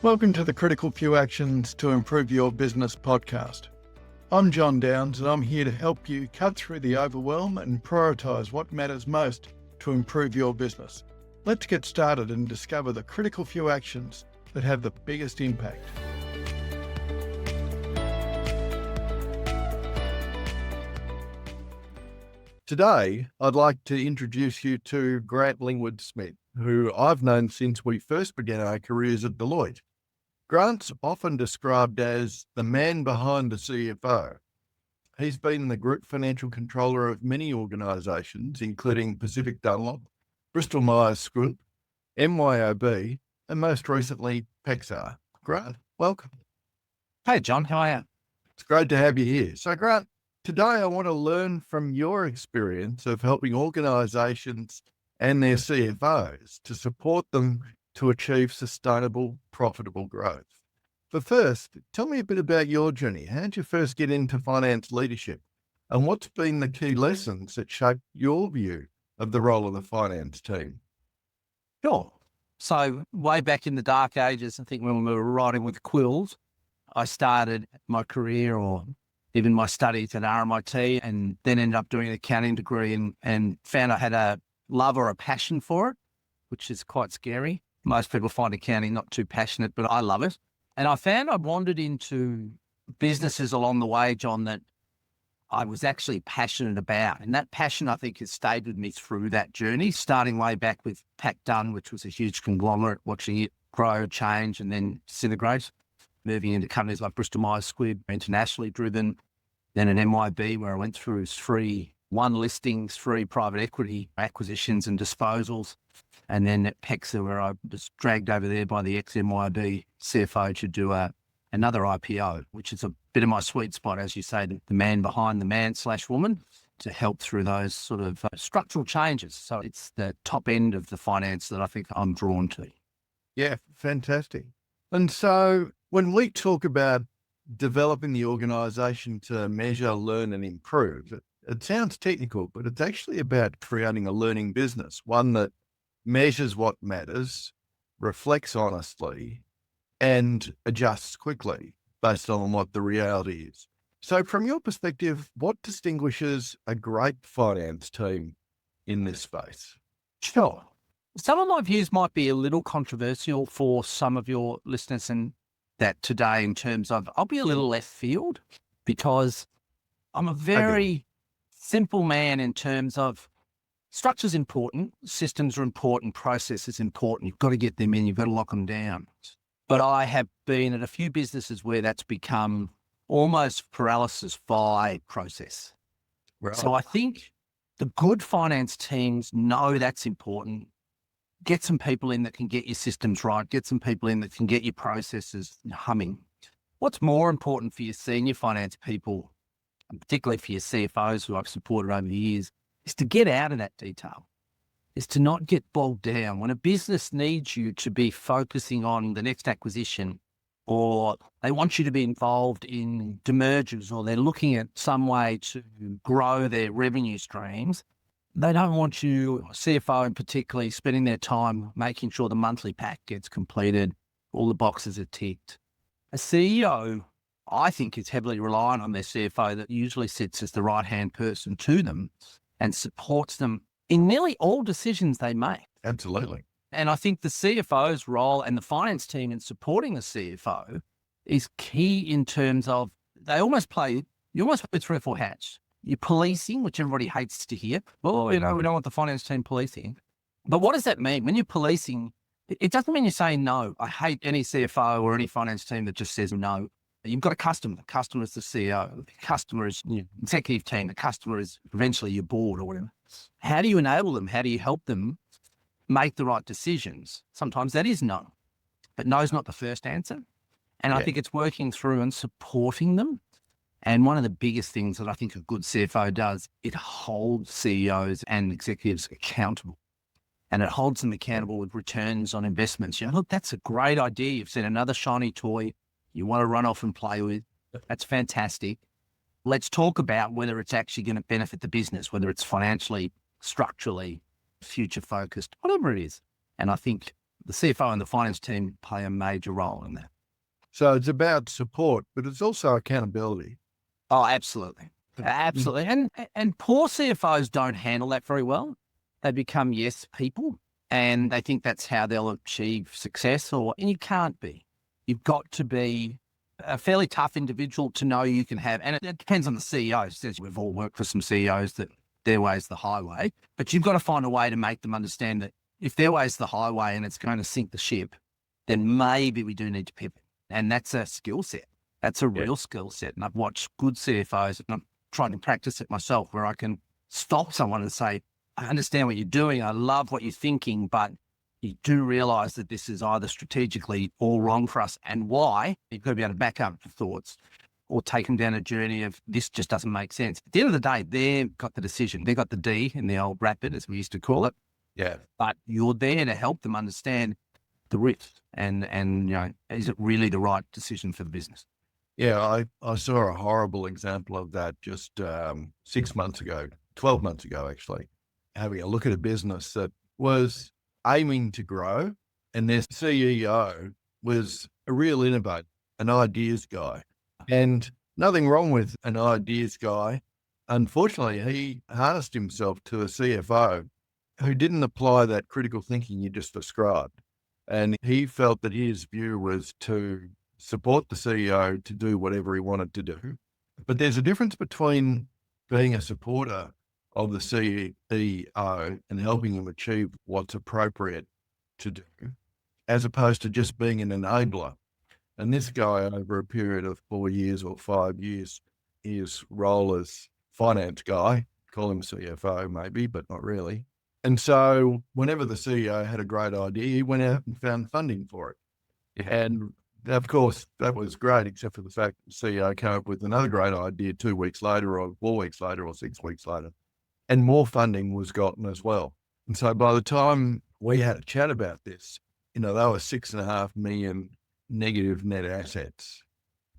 Welcome to the Critical Few Actions to Improve Your Business podcast. I'm John Downs and I'm here to help you cut through the overwhelm and prioritise what matters most to improve your business. Let's get started and discover the critical few actions that have the biggest impact. Today, I'd like to introduce you to Grant Lingwood-Smith, who I've known since we first began our careers at Deloitte. Grant's often described as the man behind the CFO. He's been the group financial controller of many organisations, including Pacific Dunlop, Bristol Myers Squibb, MYOB, and most recently, Pexar. Grant, welcome. Hey, John, how are you? It's great to have you here. So, Grant, today I want to learn from your experience of helping organisations and their CFOs to support them to achieve sustainable, profitable growth. But first, tell me a bit about your journey. How did you first get into finance leadership? And what's been the key lessons that shaped your view of the role of the finance team? Sure. So way back in the dark ages, I think when we were writing with quills, I started my career or even my studies at RMIT and then ended up doing an accounting degree and found I had a love or a passion for it, which is quite scary. Most people find accounting not too passionate, but I love it. And I found I wandered into businesses along the way, John, that I was actually passionate about. And that passion, I think, has stayed with me through that journey, starting way back with Pac Dunn, which was a huge conglomerate, watching it grow, change, and then disintegrate, moving into companies like Bristol Myers Squibb, internationally driven, then an MYB where I went through one listings, 3 private equity acquisitions and disposals. And then at Pexar, where I was dragged over there by the ex-MYB CFO to do another IPO, which is a bit of my sweet spot, as you say, the man behind the man/woman, to help through those sort of structural changes. So it's the top end of the finance that I think I'm drawn to. Yeah, fantastic. And so when we talk about developing the organisation to measure, learn and improve, it sounds technical, but it's actually about creating a learning business, one that measures what matters, reflects honestly, and adjusts quickly based on what the reality is. So from your perspective, what distinguishes a great finance team in this space? Sure. Some of my views might be a little controversial for some of your listeners and that today in terms of, I'll be a little left field because I'm a very simple man in terms of structure's important, systems are important, process is important. You've got to get them in, you've got to lock them down. But I have been at a few businesses where that's become almost paralysis by process. Right. So I think the good finance teams know that's important. Get some people in that can get your systems right, get some people in that can get your processes humming. What's more important for your senior finance people, and particularly for your CFOs who I've supported over the years, is to get out of that detail, is to not get bogged down. When a business needs you to be focusing on the next acquisition, or they want you to be involved in demergers, or they're looking at some way to grow their revenue streams, they don't want you, CFO in particular, spending their time making sure the monthly pack gets completed, all the boxes are ticked. A CEO, I think, is heavily reliant on their CFO that usually sits as the right-hand person to them and supports them in nearly all decisions they make. Absolutely. And I think the CFO's role and the finance team in supporting the CFO is key in terms of you almost play 3 or 4 hats. You're policing, which everybody hates to hear. Oh, we don't want the finance team policing. But what does that mean? When you're policing, it doesn't mean you're saying no. I hate any CFO or any finance team that just says no. You've got a customer. The customer is the CEO. The customer is your executive team. The customer is eventually your board or whatever. How do you enable them? How do you help them make the right decisions? Sometimes that is no, but no is not the first answer. And I think it's working through and supporting them. And one of the biggest things that I think a good CFO does, it holds CEOs and executives accountable. And it holds them accountable with returns on investments. Look, that's a great idea. You've seen another shiny toy you want to run off and play with. That's fantastic. Let's talk about whether it's actually going to benefit the business, whether it's financially, structurally, future focused, whatever it is. And I think the CFO and the finance team play a major role in that. So it's about support, but it's also accountability. Oh, absolutely. Absolutely. And poor CFOs don't handle that very well. They become yes people and they think that's how they'll achieve success, and you can't be. You've got to be a fairly tough individual to know you can have, and it depends on the CEOs. As we've all worked for some CEOs that their way's the highway, but you've got to find a way to make them understand that if their way's the highway and it's going to sink the ship, then maybe we do need to pivot. And that's a skill set. That's a real skill set. And I've watched good CFOs, and I'm trying to practice it myself, where I can stop someone and say, I understand what you're doing. I love what you're thinking, but you do realize that this is either strategically all wrong for us, and why. You've got to be able to back up the thoughts or take them down a journey of this just doesn't make sense. At the end of the day, they've got the decision. They've got the D in the old rapid, as we used to call it. Yeah. But you're there to help them understand the risk and is it really the right decision for the business? Yeah, I saw a horrible example of that just 6 months ago, 12 months ago, actually, having a look at a business that was aiming to grow, and their CEO was a real innovator, an ideas guy. And nothing wrong with an ideas guy. Unfortunately, he harnessed himself to a CFO who didn't apply that critical thinking you just described. And he felt that his view was to support the CEO to do whatever he wanted to do. But there's a difference between being a supporter of the CEO and helping him achieve what's appropriate to do, as opposed to just being an enabler. And this guy, over a period of 4 years or 5 years, his role as finance guy, call him CFO maybe, but not really. And so whenever the CEO had a great idea, he went out and found funding for it. Yeah. And of course, that was great, except for the fact the CEO came up with another great idea 2 weeks later or 4 weeks later or 6 weeks later, and more funding was gotten as well. And so by the time we had a chat about this, they were 6.5 million negative net assets.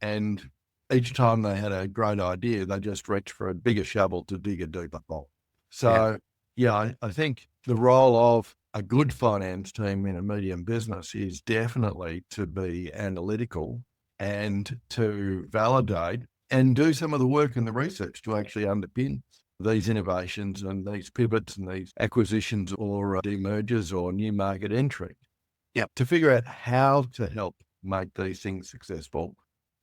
And each time they had a great idea, they just reached for a bigger shovel to dig a deeper hole. So, I think the role of a good finance team in a medium business is definitely to be analytical and to validate and do some of the work and the research to actually underpin these innovations and these pivots and these acquisitions or demergers or new market entry. Yep. To figure out how to help make these things successful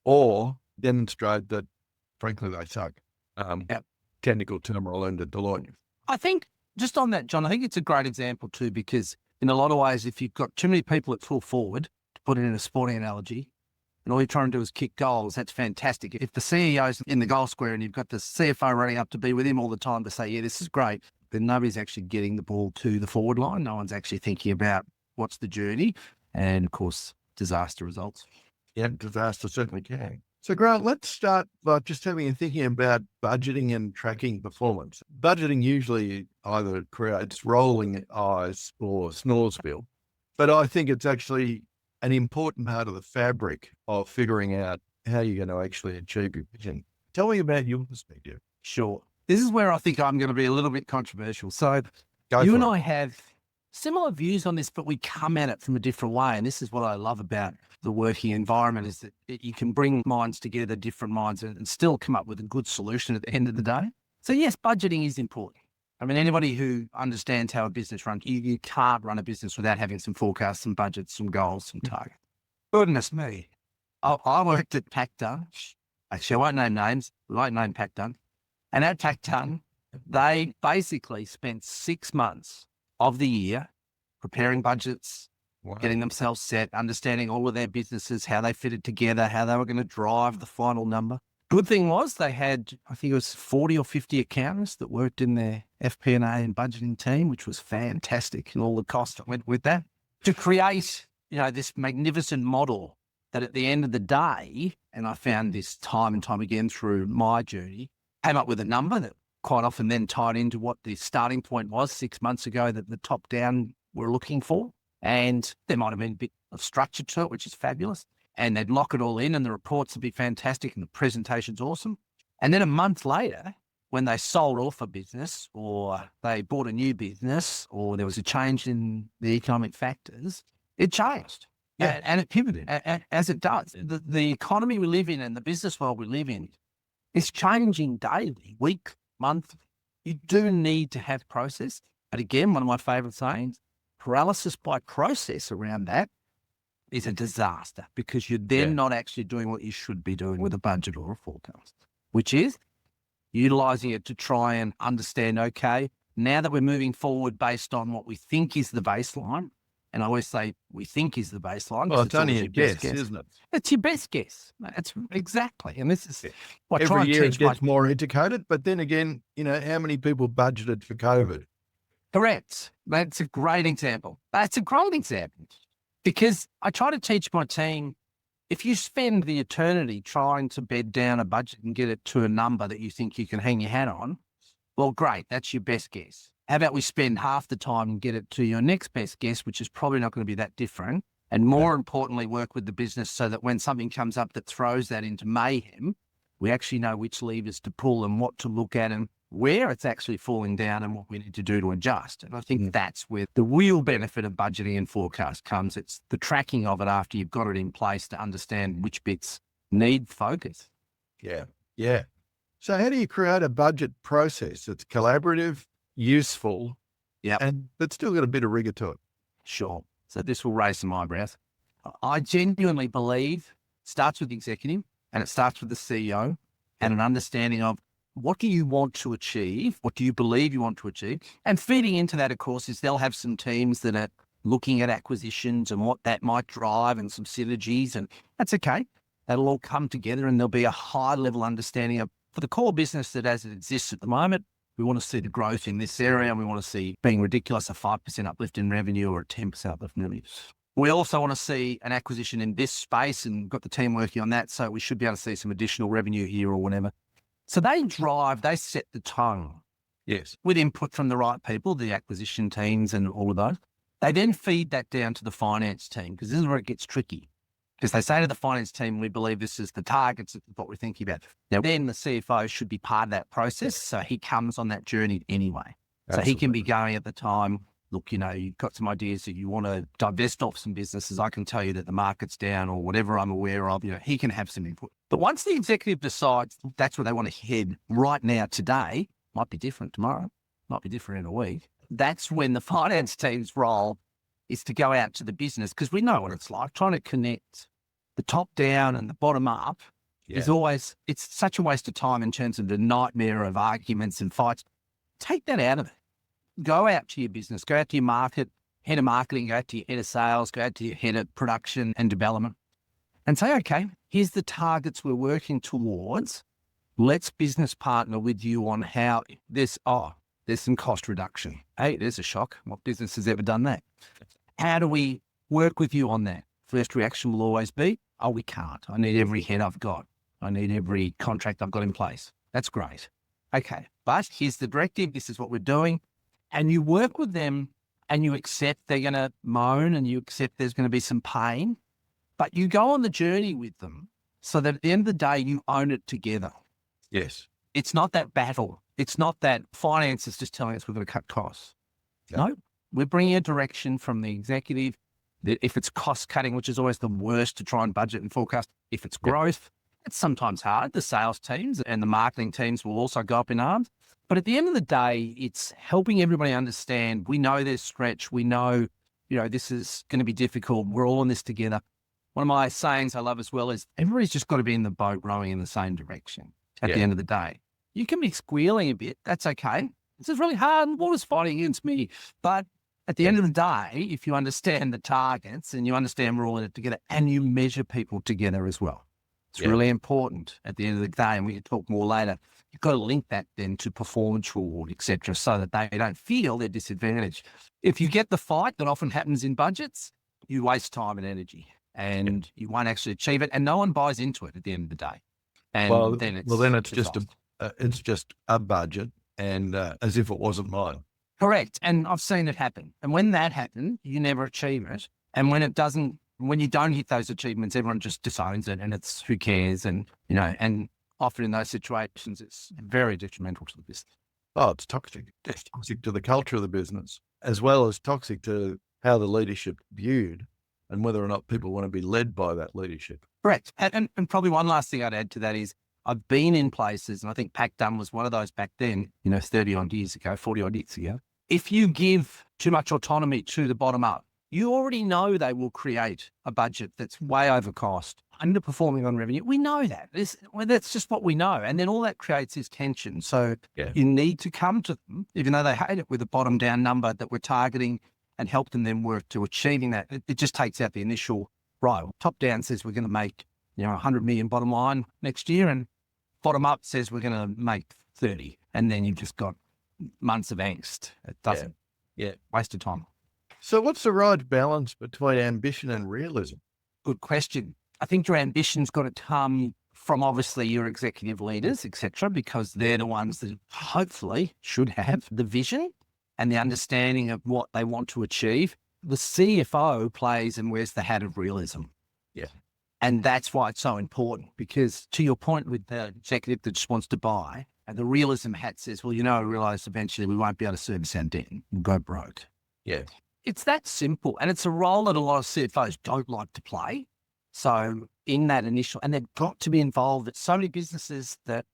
or demonstrate that, frankly, they suck. Technical term I learned at Deloitte. I think just on that, John, I think it's a great example too, because in a lot of ways, if you've got too many people at full forward, to put it in a sporting analogy, and all you're trying to do is kick goals, that's fantastic. If the CEO's in the goal square and you've got the CFO running up to be with him all the time to say, yeah, this is great, then nobody's actually getting the ball to the forward line. No one's actually thinking about what's the journey. And of course, disaster results. Yeah, disaster certainly can. So Grant, let's start by just thinking about budgeting and tracking performance. Budgeting usually either creates rolling eyes or snoresville, but I think it's actually an important part of the fabric of figuring out how you're going to actually achieve your vision. Tell me about your perspective. Sure. This is where I think I'm going to be a little bit controversial. So You and I have similar views on this, but we come at it from a different way. And this is what I love about the working environment, is that you can bring minds together, different minds, and still come up with a good solution at the end of the day. So yes, budgeting is important. I mean, anybody who understands how a business runs, you can't run a business without having some forecasts, some budgets, some goals, some targets. Goodness me. I worked at Pacdun. Actually, I won't name names. We won't name Pacdun. And at Pacdun, they basically spent 6 months of the year preparing budgets, getting themselves set, understanding all of their businesses, how they fitted together, how they were going to drive the final number. Good thing was they had, I think it was 40 or 50 accountants that worked in their FP&A and budgeting team, which was fantastic, and all the costs that went with that, to create, this magnificent model that at the end of the day, and I found this time and time again through my journey, came up with a number that quite often then tied into what the starting point was 6 months ago that the top down were looking for. And there might have been a bit of structure to it, which is fabulous. And they'd lock it all in and the reports would be fantastic and the presentation's awesome. And then a month later, when they sold off a business or they bought a new business or there was a change in the economic factors, It changed. Yeah. And it pivoted, as it does. The economy we live in and the business world we live in is changing daily, week, month. You do need to have process. But again, one of my favorite sayings, paralysis by process around that is a disaster, because you're then not actually doing what you should be doing with a budget or a forecast, which is utilizing it to try and understand, okay, now that we're moving forward based on what we think is the baseline, and I always say we think is the baseline. Well, it's only always a your best guess, isn't it? It's your best guess. It's exactly. And this is what I try Every and year it teach gets more educated, but then again, how many people budgeted for COVID? Correct. That's a great example. Because I try to teach my team, if you spend the eternity trying to bed down a budget and get it to a number that you think you can hang your hat on, well, great, that's your best guess. How about we spend half the time and get it to your next best guess, which is probably not going to be that different, and more importantly, work with the business so that when something comes up that throws that into mayhem, we actually know which levers to pull and what to look at and where it's actually falling down and what we need to do to adjust. And I think that's where the real benefit of budgeting and forecast comes. It's the tracking of it after you've got it in place to understand which bits need focus. Yeah. Yeah. So how do you create a budget process that's collaborative, useful, but still got a bit of rigor to it? Sure. So this will raise some eyebrows. I genuinely believe it starts with the executive and it starts with the CEO and an understanding of what do you want to achieve? What do you believe you want to achieve? And feeding into that, of course, is they'll have some teams that are looking at acquisitions and what that might drive and some synergies. And that's okay. That'll all come together and there'll be a high level understanding of, for the core business that as it exists at the moment, we want to see the growth in this area and we want to see, being ridiculous, a 5% uplift in revenue or a 10% uplift in revenue. We also want to see an acquisition in this space and got the team working on that. So we should be able to see some additional revenue here or whatever. So they set the tone. Yes. With input from the right people, the acquisition teams and all of those. They then feed that down to the finance team, because this is where it gets tricky. Because they say to the finance team, we believe this is the targets of what we're thinking about. Now, then the CFO should be part of that process. So he comes on that journey anyway. Absolutely. So he can be going at the time, look, you've got some ideas that you want to divest off some businesses. I can tell you that the market's down or whatever I'm aware of, he can have some input. But once the executive decides that's where they want to head right now today, might be different tomorrow, might be different in a week. That's when the finance team's role is to go out to the business, because we know what it's like trying to connect the top down and the bottom up is always, it's such a waste of time in terms of the nightmare of arguments and fights. Take that out of it. Go out to your business, go out to your market, head of marketing, go out to your head of sales, go out to your head of production and development and say, okay, here's the targets we're working towards. Let's business partner with you on how there's some cost reduction. Hey, there's a shock. What business has ever done that? How do we work with you on that? First reaction will always be, we can't. I need every head I've got. I need every contract I've got in place. That's great. Okay, but here's the directive. This is what we're doing. And you work with them and you accept they're going to moan and you accept there's going to be some pain, but you go on the journey with them so that at the end of the day, you own it together. Yes. It's not that battle. It's not that finance is just telling us we're going to cut costs. No, we're bringing a direction from the executive that if it's cost cutting, which is always the worst to try and budget and forecast, if it's growth, it's sometimes hard. The sales teams and the marketing teams will also go up in arms. But at the end of the day, it's helping everybody understand, we know there's stretch. We know, this is going to be difficult. We're all in this together. One of my sayings I love as well is everybody's just got to be in the boat rowing in the same direction at the end of the day. You can be squealing a bit. That's okay. This is really hard and water's fighting against me. But at the end of the day, if you understand the targets and you understand we're all in it together and you measure people together as well, it's really important at the end of the day, and we can talk more later. You've got to link that then to performance reward, et cetera, so that they don't feel they're disadvantaged. If you get the fight that often happens in budgets, you waste time and energy and you won't actually achieve it, and no one buys into it at the end of the day. And then it's just a budget, and as if it wasn't mine. Correct. And I've seen it happen. And when that happens, you never achieve it. And when it doesn't, when you don't hit those achievements, everyone just disowns it and it's who cares. And, and often in those situations, it's very detrimental to the business. Oh, it's toxic. It's toxic to the culture of the business, as well as toxic to how the leadership viewed. and whether or not people want to be led by that leadership. Correct. And probably one last thing I'd add to that is I've been in places, and I think Pac Dun was one of those back then, 30 odd years ago, 40 odd years ago. If you give too much autonomy to the bottom up, you already know they will create a budget that's way over cost, underperforming on revenue. We know that. That's just what we know. And then all that creates is tension. So you need to come to them, even though they hate it, with a bottom down number that we're targeting and help them then work to achieving that. It just takes out the initial, right, top down says we're going to make 100 million bottom line next year, and bottom up says we're going to make 30. And then you've just got months of angst. It doesn't. Yeah. Waste of time. So what's the right balance between ambition and realism? Good question. I think your ambition's got to come from obviously your executive leaders, etc., because they're the ones that hopefully should have the vision and the understanding of what they want to achieve. The CFO plays and wears the hat of realism. Yeah. And that's why it's so important, because to your point with the executive that just wants to buy, and the realism hat says, well, I realize eventually we won't be able to service our debt. We'll go broke. Yeah. It's that simple. And it's a role that a lot of CFOs don't like to play. So in that initial, and they've got to be involved. It's so many businesses that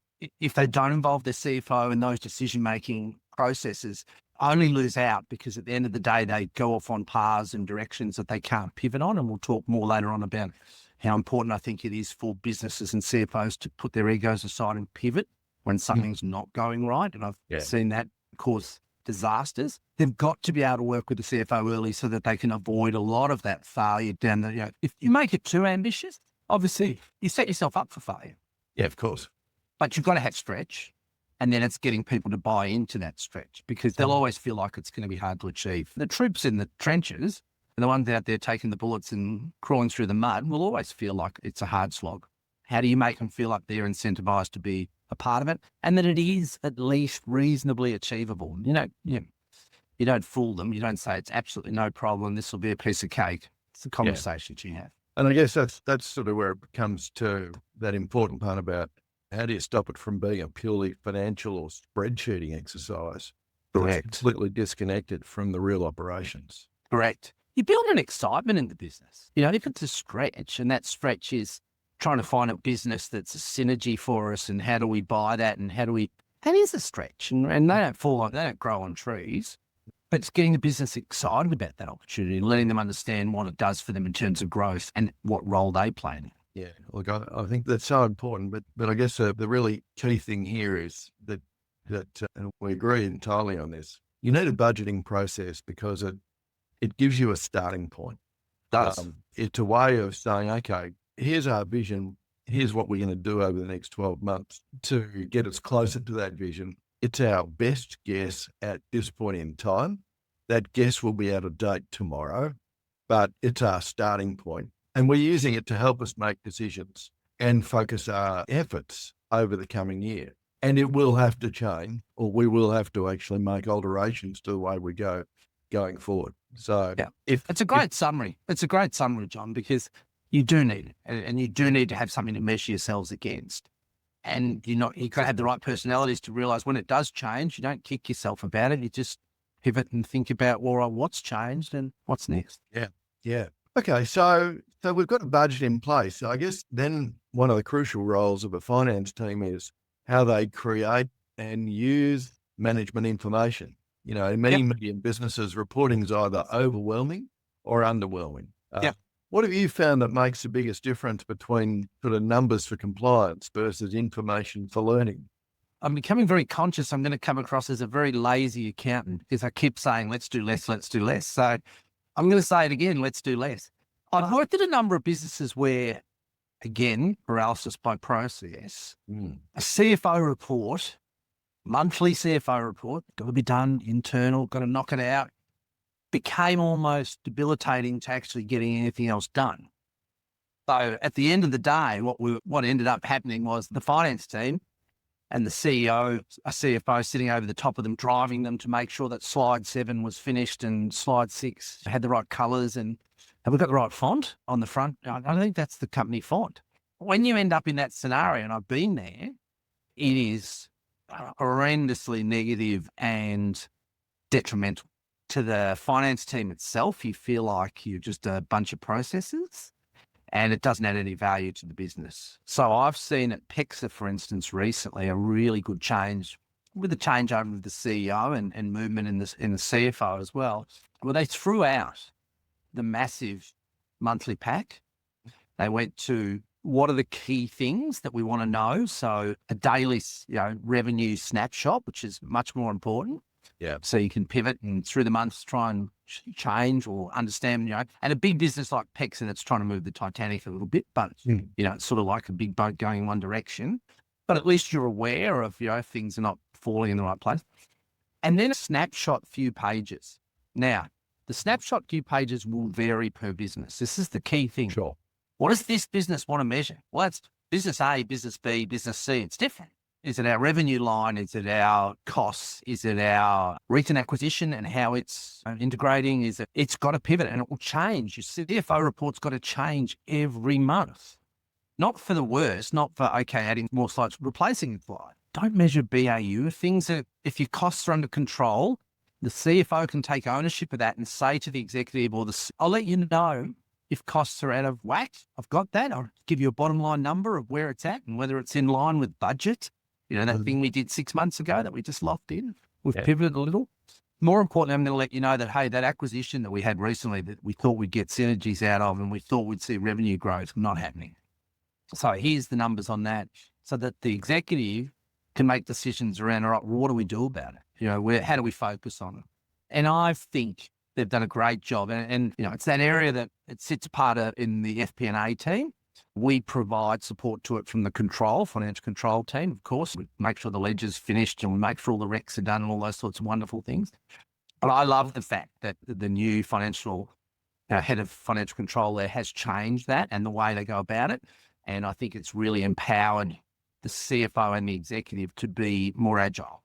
if they don't involve their CFO in those decision-making processes, only lose out, because at the end of the day, they go off on paths and directions that they can't pivot on. And we'll talk more later on about how important I think it is for businesses and CFOs to put their egos aside and pivot when something's not going right. And I've seen that cause disasters. They've got to be able to work with the CFO early so that they can avoid a lot of that failure down the, if you make it too ambitious, obviously you set yourself up for failure. Yeah, of course. But you've got to have stretch. And then it's getting people to buy into that stretch, because they'll always feel like it's going to be hard to achieve. The troops in the trenches and the ones out there taking the bullets and crawling through the mud will always feel like it's a hard slog. How do you make them feel like they're incentivized to be a part of it, and that it is at least reasonably achievable? You don't fool them. You don't say it's absolutely no problem, this will be a piece of cake. It's the conversations you have. And I guess that's sort of where it comes to that important part about how do you stop it from being a purely financial or spreadsheeting exercise? Correct. Completely disconnected from the real operations. Correct. You build an excitement in the business. If it's a stretch, and that stretch is trying to find a business that's a synergy for us, and how do we buy that, and that is a stretch, and they don't grow on trees, but it's getting the business excited about that opportunity, letting them understand what it does for them in terms of growth and what role they play in it. Yeah, look, I think that's so important, but I guess the really key thing here is that and we agree entirely on this. You need a budgeting process because it gives you a starting point. It's a way of saying, okay, here's our vision. Here's what we're going to do over the next 12 months to get us closer to that vision. It's our best guess at this point in time. That guess will be out of date tomorrow, but it's our starting point. And we're using it to help us make decisions and focus our efforts over the coming year. And it will have to change, or we will have to actually make alterations to the way we go going forward. So it's a great summary. It's a great summary, John, because you do need it, and you do need to have something to measure yourselves against. And you've got to have the right personalities to realize when it does change, you don't kick yourself about it. You just pivot and think about, well, what's changed and what's next. Yeah. Okay, so we've got a budget in place. So I guess then one of the crucial roles of a finance team is how they create and use management information. In many medium businesses, reporting is either overwhelming or underwhelming. What have you found that makes the biggest difference between sort of numbers for compliance versus information for learning? I'm becoming very conscious I'm going to come across as a very lazy accountant, because I keep saying, let's do less, let's do less. So I'm going to say it again, let's do less. I've worked at a number of businesses where, again, paralysis by process, a CFO report, monthly CFO report, got to be done, internal, got to knock it out, became almost debilitating to actually getting anything else done. So at the end of the day, what ended up happening was the finance team and the CEO, a CFO sitting over the top of them, driving them to make sure that slide 7 was finished and slide 6 had the right colours and have we got the right font on the front? I think that's the company font. When you end up in that scenario, and I've been there, it is horrendously negative and detrimental. to the finance team itself, you feel like you're just a bunch of processes and it doesn't add any value to the business. So I've seen at PEXA, for instance, recently, a really good change with the changeover of the CEO and movement in the CFO as well, where they threw out the massive monthly pack. They went to what are the key things that we want to know. So a daily, revenue snapshot, which is much more important. Yeah. So you can pivot and through the months try and change or understand, and a big business like PEXA that's trying to move the Titanic a little bit, but, it's sort of like a big boat going in one direction. But at least you're aware of, things are not falling in the right place. And then a snapshot few pages. Now, the snapshot few pages will vary per business. This is the key thing. Sure. What does this business want to measure? Well, it's business A, business B, business C. It's different. Is it our revenue line? Is it our costs? Is it our recent acquisition and how it's integrating? It's got to pivot and it will change. Your CFO report's got to change every month. Not for the worse, not for, adding more slides, replacing a slide. Don't measure BAU. Things that, if your costs are under control, the CFO can take ownership of that and say to the executive or I'll let you know if costs are out of whack. I've got that. I'll give you a bottom line number of where it's at and whether it's in line with budget. That thing we did 6 months ago that we just locked in. We've pivoted a little. More importantly, I'm going to let you know that, hey, that acquisition that we had recently that we thought we'd get synergies out of and we thought we'd see revenue growth, not happening. So here's the numbers on that so that the executive can make decisions around, all right, well, what do we do about it? How do we focus on it? And I think they've done a great job. And it's that area that it sits apart in the FP&A team. We provide support to it from the financial control team, of course. We make sure the ledger's finished and we make sure all the recs are done and all those sorts of wonderful things. But I love the fact that the new financial head of financial control there has changed that and the way they go about it. And I think it's really empowered the CFO and the executive to be more agile.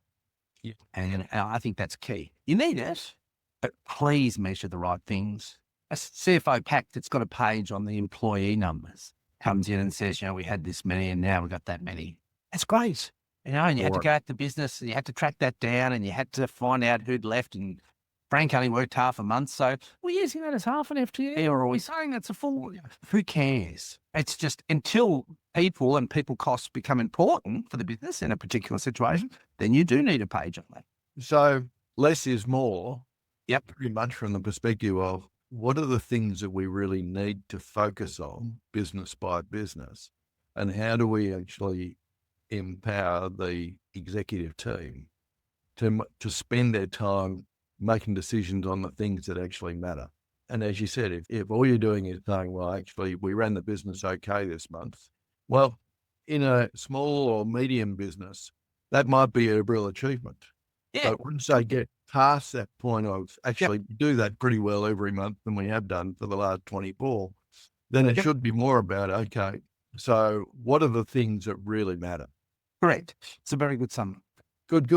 Yeah. And I think that's key. You need it, but please measure the right things. A CFO pack that's got a page on the employee numbers comes in and says, we had this many and now we've got that many. That's great. And you had to go out to business and you had to track that down and you had to find out who'd left. And Frank only worked half a month. So we're using that as half an FTE or are we saying that's a full? Who cares? It's just until people and people costs become important for the business in a particular situation, then you do need a page on that. So less is more. Yep. Pretty much from the perspective of what are the things that we really need to focus on business by business and how do we actually empower the executive team to spend their time making decisions on the things that actually matter. And as you said, if all you're doing is saying, well, actually, we ran the business okay this month. Well, in a small or medium business, that might be a real achievement. Yeah. But once they get past that point of actually do that pretty well every month than we have done for the last 24, then it should be more about, okay, so what are the things that really matter? Correct. It's a very good summary. Good.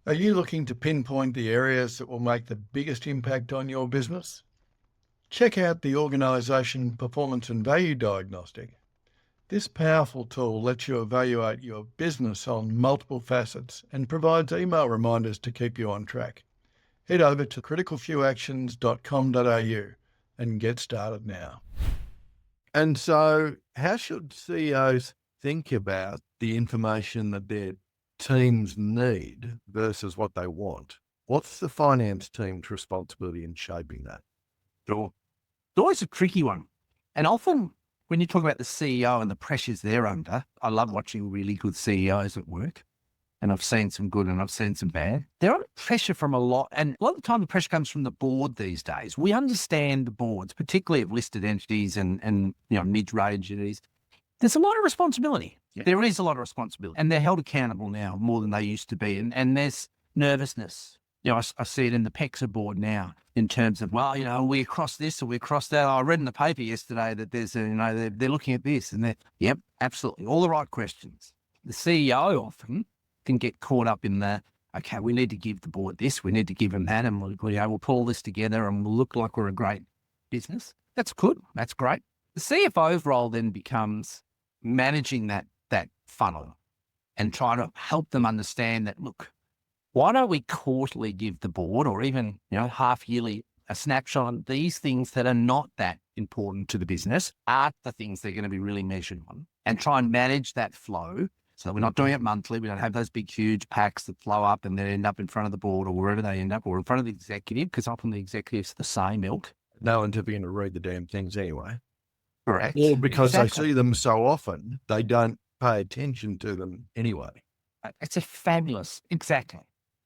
Are you looking to pinpoint the areas that will make the biggest impact on your business? Check out the Organisation Performance and Value Diagnostic. This powerful tool lets you evaluate your business on multiple facets and provides email reminders to keep you on track. Head over to CriticalFewActions.com.au and get started now. And so how should CEOs think about the information that their teams need versus what they want? What's the finance team's responsibility in shaping that? Sure. It's always a tricky one. And often when you talk about the CEO and the pressures they're under, I love watching really good CEOs at work. And I've seen some good and I've seen some bad. They're under pressure from a lot. And a lot of the time the pressure comes from the board these days. We understand the boards, particularly of listed entities and mid-range entities. There's a lot of responsibility. Yeah. There is a lot of responsibility. And they're held accountable now more than they used to be. And there's nervousness. I see it in the PEXA board now in terms of, we across this or we across that. I read in the paper yesterday that there's they're looking at this and yep, absolutely. All the right questions. The CEO often can get caught up in okay, we need to give the board this, we need to give them that, and we'll pull this together and we'll look like we're a great business. That's good. That's great. The CFO's role then becomes managing that funnel and trying to help them understand that, look, why don't we quarterly give the board, or even, half yearly, a snapshot on these things that are not that important to the business, are the things they're going to be really measured on, and try and manage that flow. So we're not doing it monthly. We don't have those big, huge packs that flow up and then end up in front of the board or wherever they end up, or in front of the executive, because often the executive's the same ilk. No one's ever going to read the damn things anyway. Correct. Or because they Exactly. see them so often, they don't pay attention to them anyway. It's a fabulous, exactly.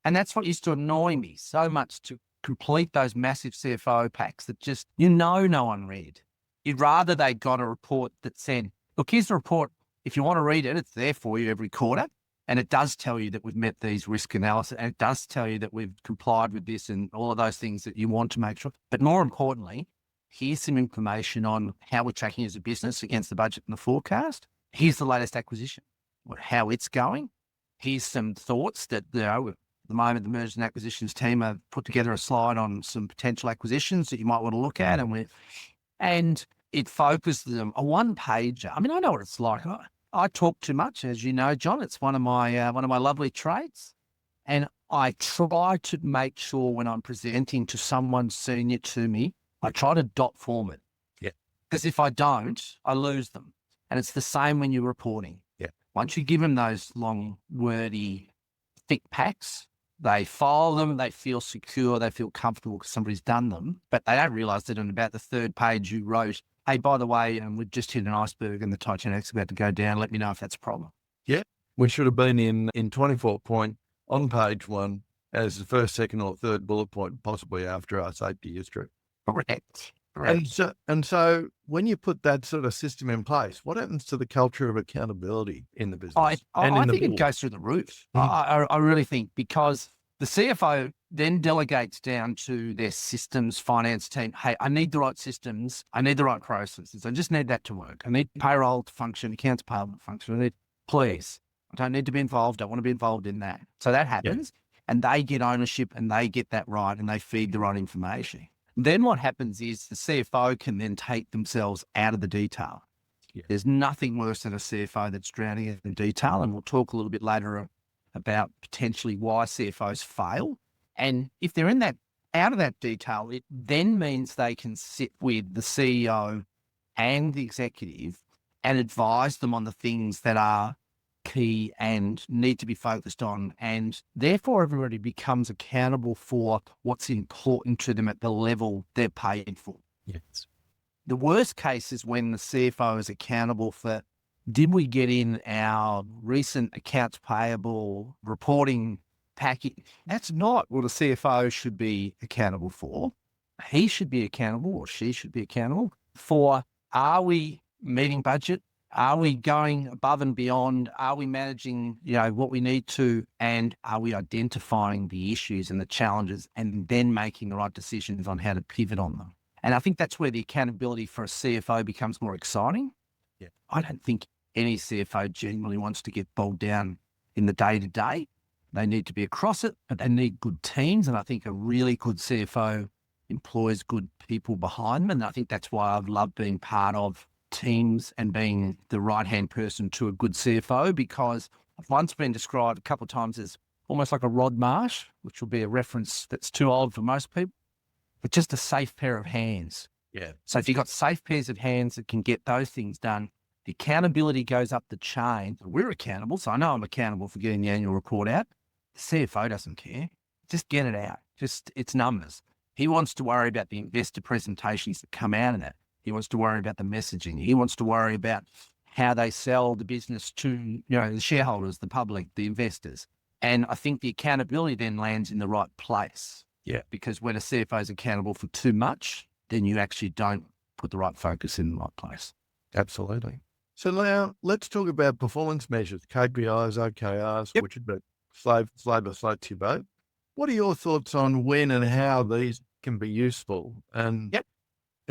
And that's what used to annoy me so much, to complete those massive CFO packs that just, no one read. You'd rather they got a report that said, look, here's the report. If you want to read it, it's there for you every quarter. And it does tell you that we've met these risk analysis, and it does tell you that we've complied with this and all of those things that you want to make sure. But more importantly, here's some information on how we're tracking as a business against the budget and the forecast. Here's the latest acquisition, how it's going. Here's some thoughts that, at the moment, the mergers and acquisitions team have put together a slide on some potential acquisitions that you might want to look at. And it focuses them, a one-pager. I mean, I know what it's like. I talk too much, as you know, John. It's one of my lovely traits. And I try to make sure when I'm presenting to someone senior to me, I try to dot form it. Yeah. Because if I don't, I lose them. And it's the same when you're reporting. Yeah. Once you give them those long, wordy, thick packs, they file them, they feel secure, they feel comfortable because somebody's done them, but they don't realise that on about the third page you wrote, hey, by the way, we've just hit an iceberg and the Titanic's about to go down. Let me know if that's a problem. Yeah. We should have been in 24 point on page 1 as the first, second or third bullet point, possibly after our safety history. Correct. And so when you put that sort of system in place, what happens to the culture of accountability in the business? I think it goes through the roof. I really think, because the CFO then delegates down to their systems finance team. Hey, I need the right systems. I need the right processes. I just need that to work. I need payroll to function, accounts payable to function. Please, I don't need to be involved. I want to be involved in that. So that happens, and they get ownership and they get that right, and they feed the right information. Then what happens is the CFO can then take themselves out of the detail. Yeah. There's nothing worse than a CFO that's drowning in the detail. And we'll talk a little bit later about potentially why CFOs fail. And if they're out of that detail, it then means they can sit with the CEO and the executive and advise them on the things that are key and need to be focused on. And therefore, everybody becomes accountable for what's important to them at the level they're paid for. Yes. The worst case is when the CFO is accountable for, did we get in our recent accounts payable reporting package? That's not what a CFO should be accountable for. He should be accountable, or she should be accountable for, are we meeting budget? Are we going above and beyond? Are we managing, what we need to? And are we identifying the issues and the challenges and then making the right decisions on how to pivot on them? And I think that's where the accountability for a CFO becomes more exciting. Yeah. I don't think any CFO genuinely wants to get bogged down in the day-to-day. They need to be across it, but they need good teams. And I think a really good CFO employs good people behind them. And I think that's why I've loved being part of teams and being the right-hand person to a good CFO, because I've once been described a couple of times as almost like a Rod Marsh, which will be a reference that's too old for most people, but just a safe pair of hands. Yeah. So if you've got safe pairs of hands that can get those things done, the accountability goes up the chain. We're accountable, so I know I'm accountable for getting the annual report out. The CFO doesn't care. Just get it out. It's numbers. He wants to worry about the investor presentations that come out of that. He wants to worry about the messaging. He wants to worry about how they sell the business to, the shareholders, the public, the investors. And I think the accountability then lands in the right place. Yeah. Because when a CFO is accountable for too much, then you actually don't put the right focus in the right place. Absolutely. So now let's talk about performance measures, KPIs, OKRs, which would be flavor floats your boat. What are your thoughts on when and how these can be useful? And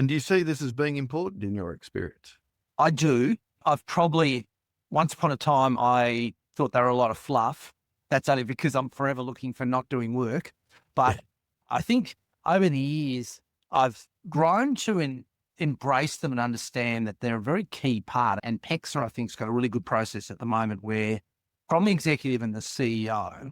do you see this as being important in your experience? I do. I've probably, once upon a time, I thought they were a lot of fluff. That's only because I'm forever looking for not doing work. But I think over the years, I've grown to embrace them and understand that they're a very key part. And PEXA, I think, has got a really good process at the moment where, from the executive and the CEO,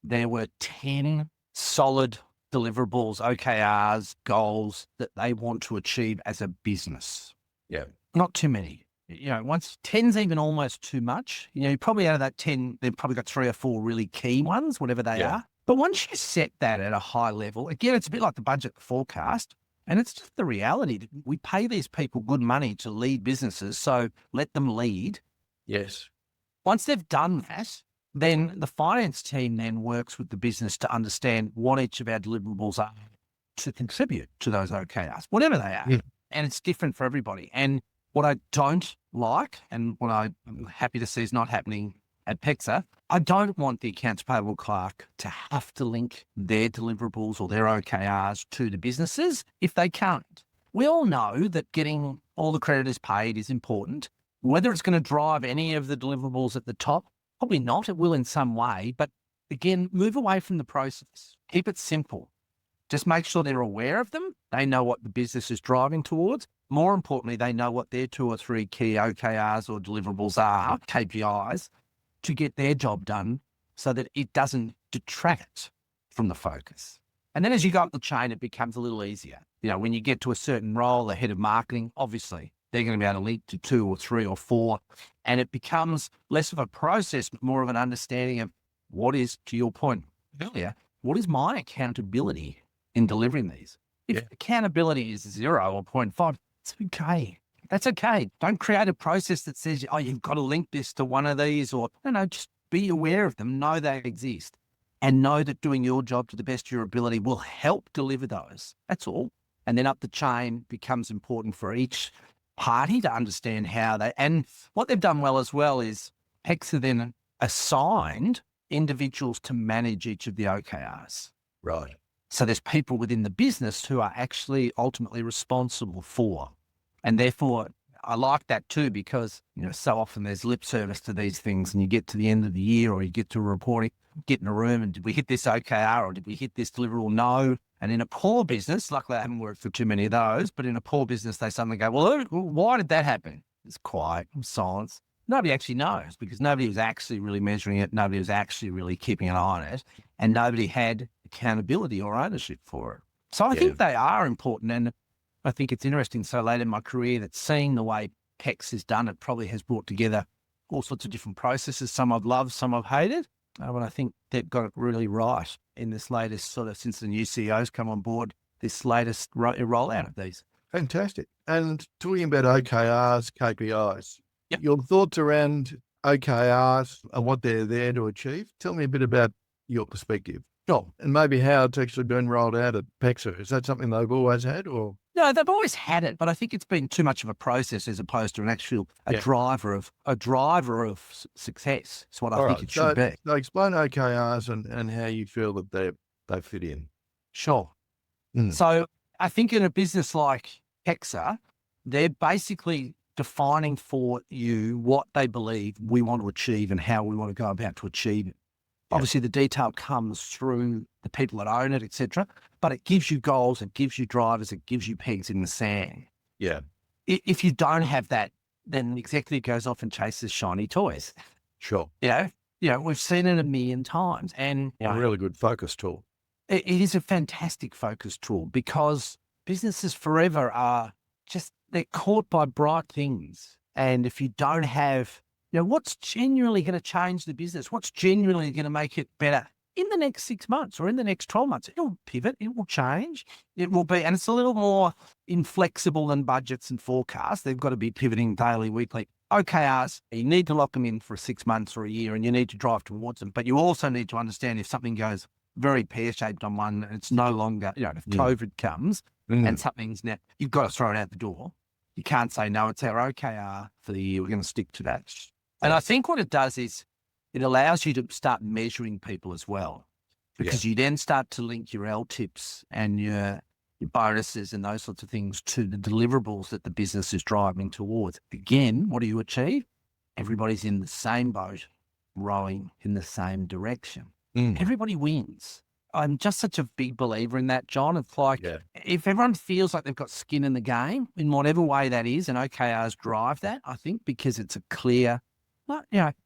there were 10 solid deliverables, OKRs, goals that they want to achieve as a business. Yeah. Not too many. Once 10's even almost too much, probably out of that 10, they've probably got 3 or 4 really key ones, whatever they are. But once you set that at a high level, again, it's a bit like the budget forecast. And it's just the reality that we pay these people good money to lead businesses. So let them lead. Yes. Once they've done that, then the finance team then works with the business to understand what each of our deliverables are to contribute to those OKRs, whatever they are. Yeah. And it's different for everybody. And what I don't like, and what I'm happy to see is not happening at PEXA, I don't want the accounts payable clerk to have to link their deliverables or their OKRs to the businesses if they can't. We all know that getting all the creditors paid is important. Whether it's going to drive any of the deliverables at the top, probably not. It will in some way. But again, move away from the process. Keep it simple. Just make sure they're aware of them. They know what the business is driving towards. More importantly, they know what their 2 or 3 key OKRs or deliverables are, KPIs, to get their job done so that it doesn't detract from the focus. And then as you go up the chain, it becomes a little easier. When you get to a certain role, the head of marketing, obviously, they're going to be able to link to 2 or 3 or 4. And it becomes less of a process, but more of an understanding of what is, to your point earlier, what is my accountability in delivering these? If accountability is 0 or 0.5, it's okay. That's okay. Don't create a process that says, oh, you've got to link this to one of these, or no, just be aware of them, know they exist, and know that doing your job to the best of your ability will help deliver those. That's all. And then up the chain becomes important for each party to understand how they, and what they've done well as well is PEXA then assigned individuals to manage each of the OKRs. Right. So there's people within the business who are actually ultimately responsible for. And therefore, I like that too, because, so often there's lip service to these things and you get to the end of the year or you get to a reporting, get in a room and did we hit this OKR or did we hit this deliverable? No. And in a poor business, luckily I haven't worked for too many of those, but in a poor business, they suddenly go, well, why did that happen? It's quiet, silence. Nobody actually knows because nobody was actually really measuring it. Nobody was actually really keeping an eye on it and nobody had accountability or ownership for it. So I think they are important. And I think it's interesting. So late in my career that seeing the way PEX has done it probably has brought together all sorts of different processes. Some I've loved, some I've hated. But I think they've got it really right in this latest sort of, since the new CEOs come on board, this latest rollout of these. Fantastic. And talking about OKRs, KPIs, your thoughts around OKRs and what they're there to achieve. Tell me a bit about your perspective. Sure. And maybe how it's actually been rolled out at PEXA. Is that something they've always had or? No, they've always had it, but I think it's been too much of a process as opposed to an actual driver of success. It's what I think it should be. So explain OKRs and how you feel that they fit in. Sure. So I think in a business like PEXA, they're basically defining for you what they believe we want to achieve and how we want to go about to achieve it. Obviously, the detail comes through the people that own it, etc. But it gives you goals, it gives you drivers, it gives you pegs in the sand. Yeah. If you don't have that, then the executive goes off and chases shiny toys. Sure. We've seen it a million times. And a really good focus tool. It is a fantastic focus tool because businesses forever are just, they're caught by bright things. And if you don't have, what's genuinely going to change the business? What's genuinely going to make it better in the next 6 months or in the next 12 months? It'll pivot. It will change. It will be, and it's a little more inflexible than budgets and forecasts. They've got to be pivoting daily, weekly. OKRs, you need to lock them in for 6 months or a year and you need to drive towards them. But you also need to understand if something goes very pear-shaped on one, and it's no longer, if COVID comes and something's now, you've got to throw it out the door. You can't say, no, it's our OKR for the year. We're going to stick to that. And I think what it does is it allows you to start measuring people as well, because you then start to link your LTIPs and your bonuses and those sorts of things to the deliverables that the business is driving towards. Again, what do you achieve? Everybody's in the same boat, rowing in the same direction. Everybody wins. I'm just such a big believer in that, John. It's like if everyone feels like they've got skin in the game in whatever way that is, and OKRs drive that, I think, because it's a clear,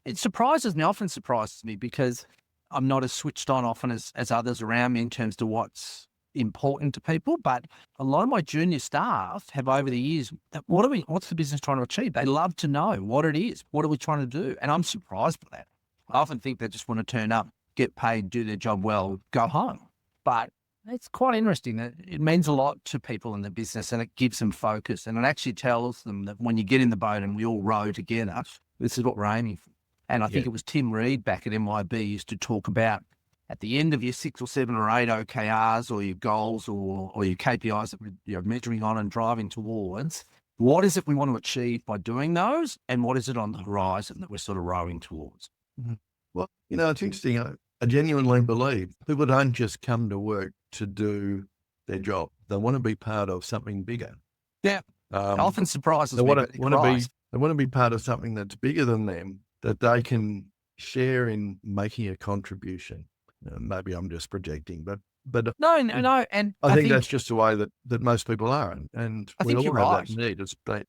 it surprises me, often surprises me, because I'm not as switched on often as others around me in terms of what's important to people. But a lot of my junior staff have over the years, what's the business trying to achieve? They love to know what it is. What are we trying to do? And I'm surprised by that. I often think they just want to turn up, get paid, do their job well, go home. But it's quite interesting that it means a lot to people in the business, and it gives them focus. And it actually tells them that when you get in the boat and we all row together, this is what we're aiming for. And I think it was Tim Reed back at MYB used to talk about at the end of your 6 or 7 or 8 OKRs or your goals or your KPIs that you're measuring on and driving towards, what is it we want to achieve by doing those? And what is it on the horizon that we're sort of rowing towards? Mm-hmm. Well, it's interesting. I genuinely believe people don't just come to work to do their job. They want to be part of something bigger. Yeah. It often surprises they me. They want to be part of something that's bigger than them, that they can share in making a contribution. Maybe I'm just projecting, but no. And I think that's just the way that most people are. And we all have that need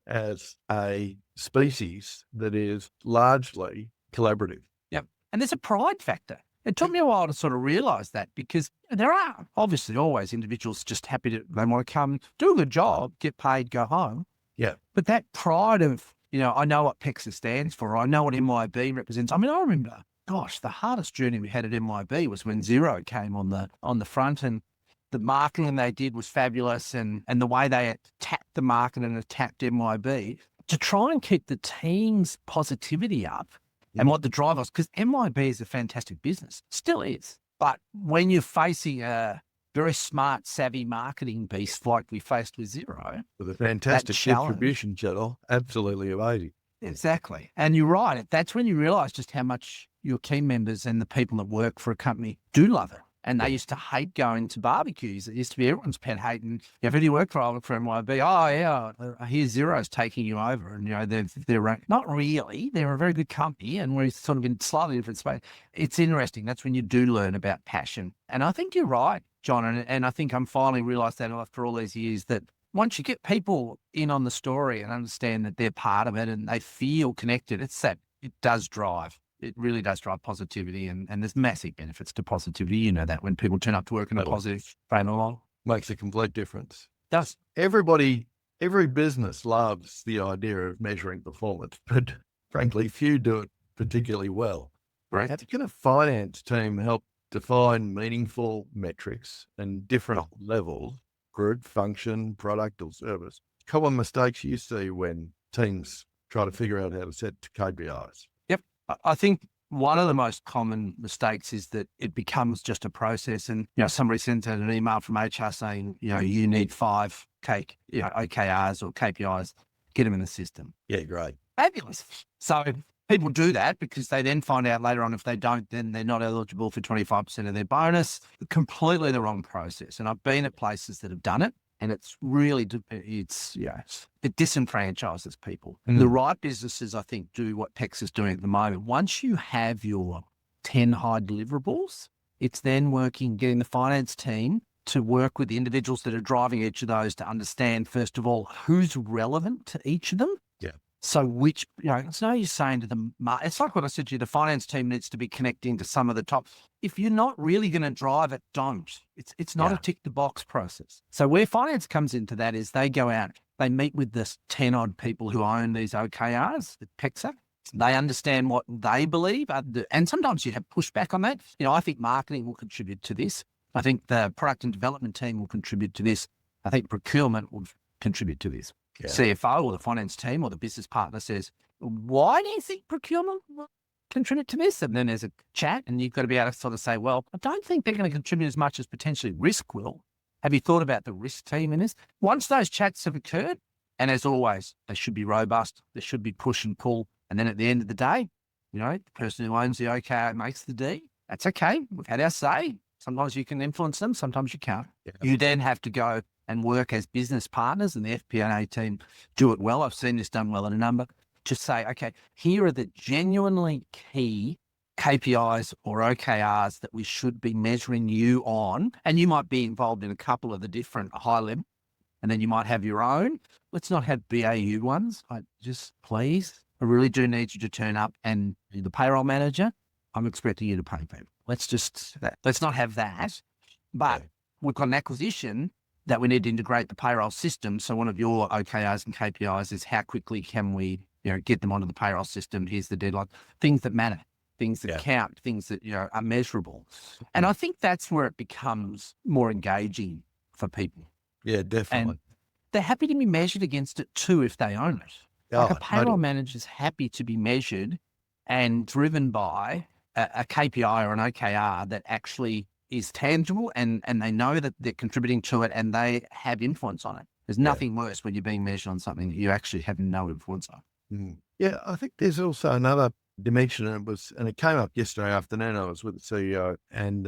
as a species that is largely collaborative. Yep. And there's a pride factor. It took me a while to sort of realize that, because there are obviously always individuals just happy they want to come, do a good job, get paid, go home. Yeah. But that pride of, I know what PEXA stands for. I know what MYB represents. I mean, I remember, gosh, the hardest journey we had at MYB was when Xero came on the front, and the marketing they did was fabulous, and the way they attacked the market and attacked MYB to try and keep the team's positivity up. And what the drive was, because MYB is a fantastic business, still is. But when you're facing a very smart, savvy marketing beast like we faced with Xero, with a fantastic distribution channel, absolutely amazing. Exactly. And you're right. That's when you realise just how much your team members and the people that work for a company do love it. And they used to hate going to barbecues. It used to be everyone's pet hate. And who do you work for? I work for MYB. Oh, yeah, I hear Xero's taking you over. And, they're not really. They're a very good company, and we're sort of in slightly different space. It's interesting. That's when you do learn about passion. And I think you're right, John. And I think I'm finally realised that after all these years, that once you get people in on the story and understand that they're part of it and they feel connected, it does drive. It really does drive positivity, and there's massive benefits to positivity. That when people turn up to work in a positive frame of mind. Makes a complete difference. Does. Every business loves the idea of measuring performance, but frankly, few do it particularly well. Right. How can a finance team help define meaningful metrics and different levels, group, function, product or service? Common mistakes you see when teams try to figure out how to set KPIs. I think one of the most common mistakes is that it becomes just a process, and somebody sends out an email from HR saying you need 5 OKRs or KPIs, get them in the system. Yeah, great, fabulous. So people do that because they then find out later on if they don't, then they're not eligible for 25% of their bonus. Completely the wrong process. And I've been at places that have done it. And it's really, it disenfranchises people. Mm. The right businesses, I think, do what PEXA is doing at the moment. Once you have your 10 high deliverables, it's then getting the finance team to work with the individuals that are driving each of those to understand, first of all, who's relevant to each of them. Yeah. So which, it's no use saying to them, it's like what I said to you, the finance team needs to be connecting to some of the top. If you're not really going to drive it, don't. It's not a tick the box process. So where finance comes into that is they go out, they meet with this 10 odd people who own these OKRs at PEXA. They understand what they believe. And sometimes you have pushback on that. I think marketing will contribute to this. I think the product and development team will contribute to this. I think procurement will contribute to this. Yeah. CFO or the finance team or the business partner says, why do you think procurement will contribute to this? And then there's a chat, and you've got to be able to sort of say, well, I don't think they're going to contribute as much as potentially risk will. Have you thought about the risk team in this? Once those chats have occurred, and as always, they should be robust, there should be push and pull. And then at the end of the day, the person who owns the OKR makes the D. That's okay. We've had our say. Sometimes you can influence them, sometimes you can't. Yeah. You then have to go and work as business partners, and the FP&A team do it well. I've seen this done well in a number. To say, okay, here are the genuinely key KPIs or OKRs that we should be measuring you on. And you might be involved in a couple of the different high level, and then you might have your own. Let's not have BAU ones. Please, I really do need you to turn up, and the payroll manager, I'm expecting you to pay people. Let's not have that. But Yeah. we've got an acquisition that we need to integrate the payroll system. So one of your OKRs and KPIs is how quickly can we, get them onto the payroll system? Here's the deadline. Things that matter, things that count, things that, are measurable. And I think that's where it becomes more engaging for people. Yeah, definitely. And they're happy to be measured against it too if they own it. Like a payroll Totally. manager's happy to be measured and driven by a KPI or an OKR that actually is tangible and they know that they're contributing to it and they have influence on it. There's nothing worse when you're being measured on something that you actually have no influence on. Yeah, I think there's also another dimension, and it came up yesterday afternoon. I was with the CEO, and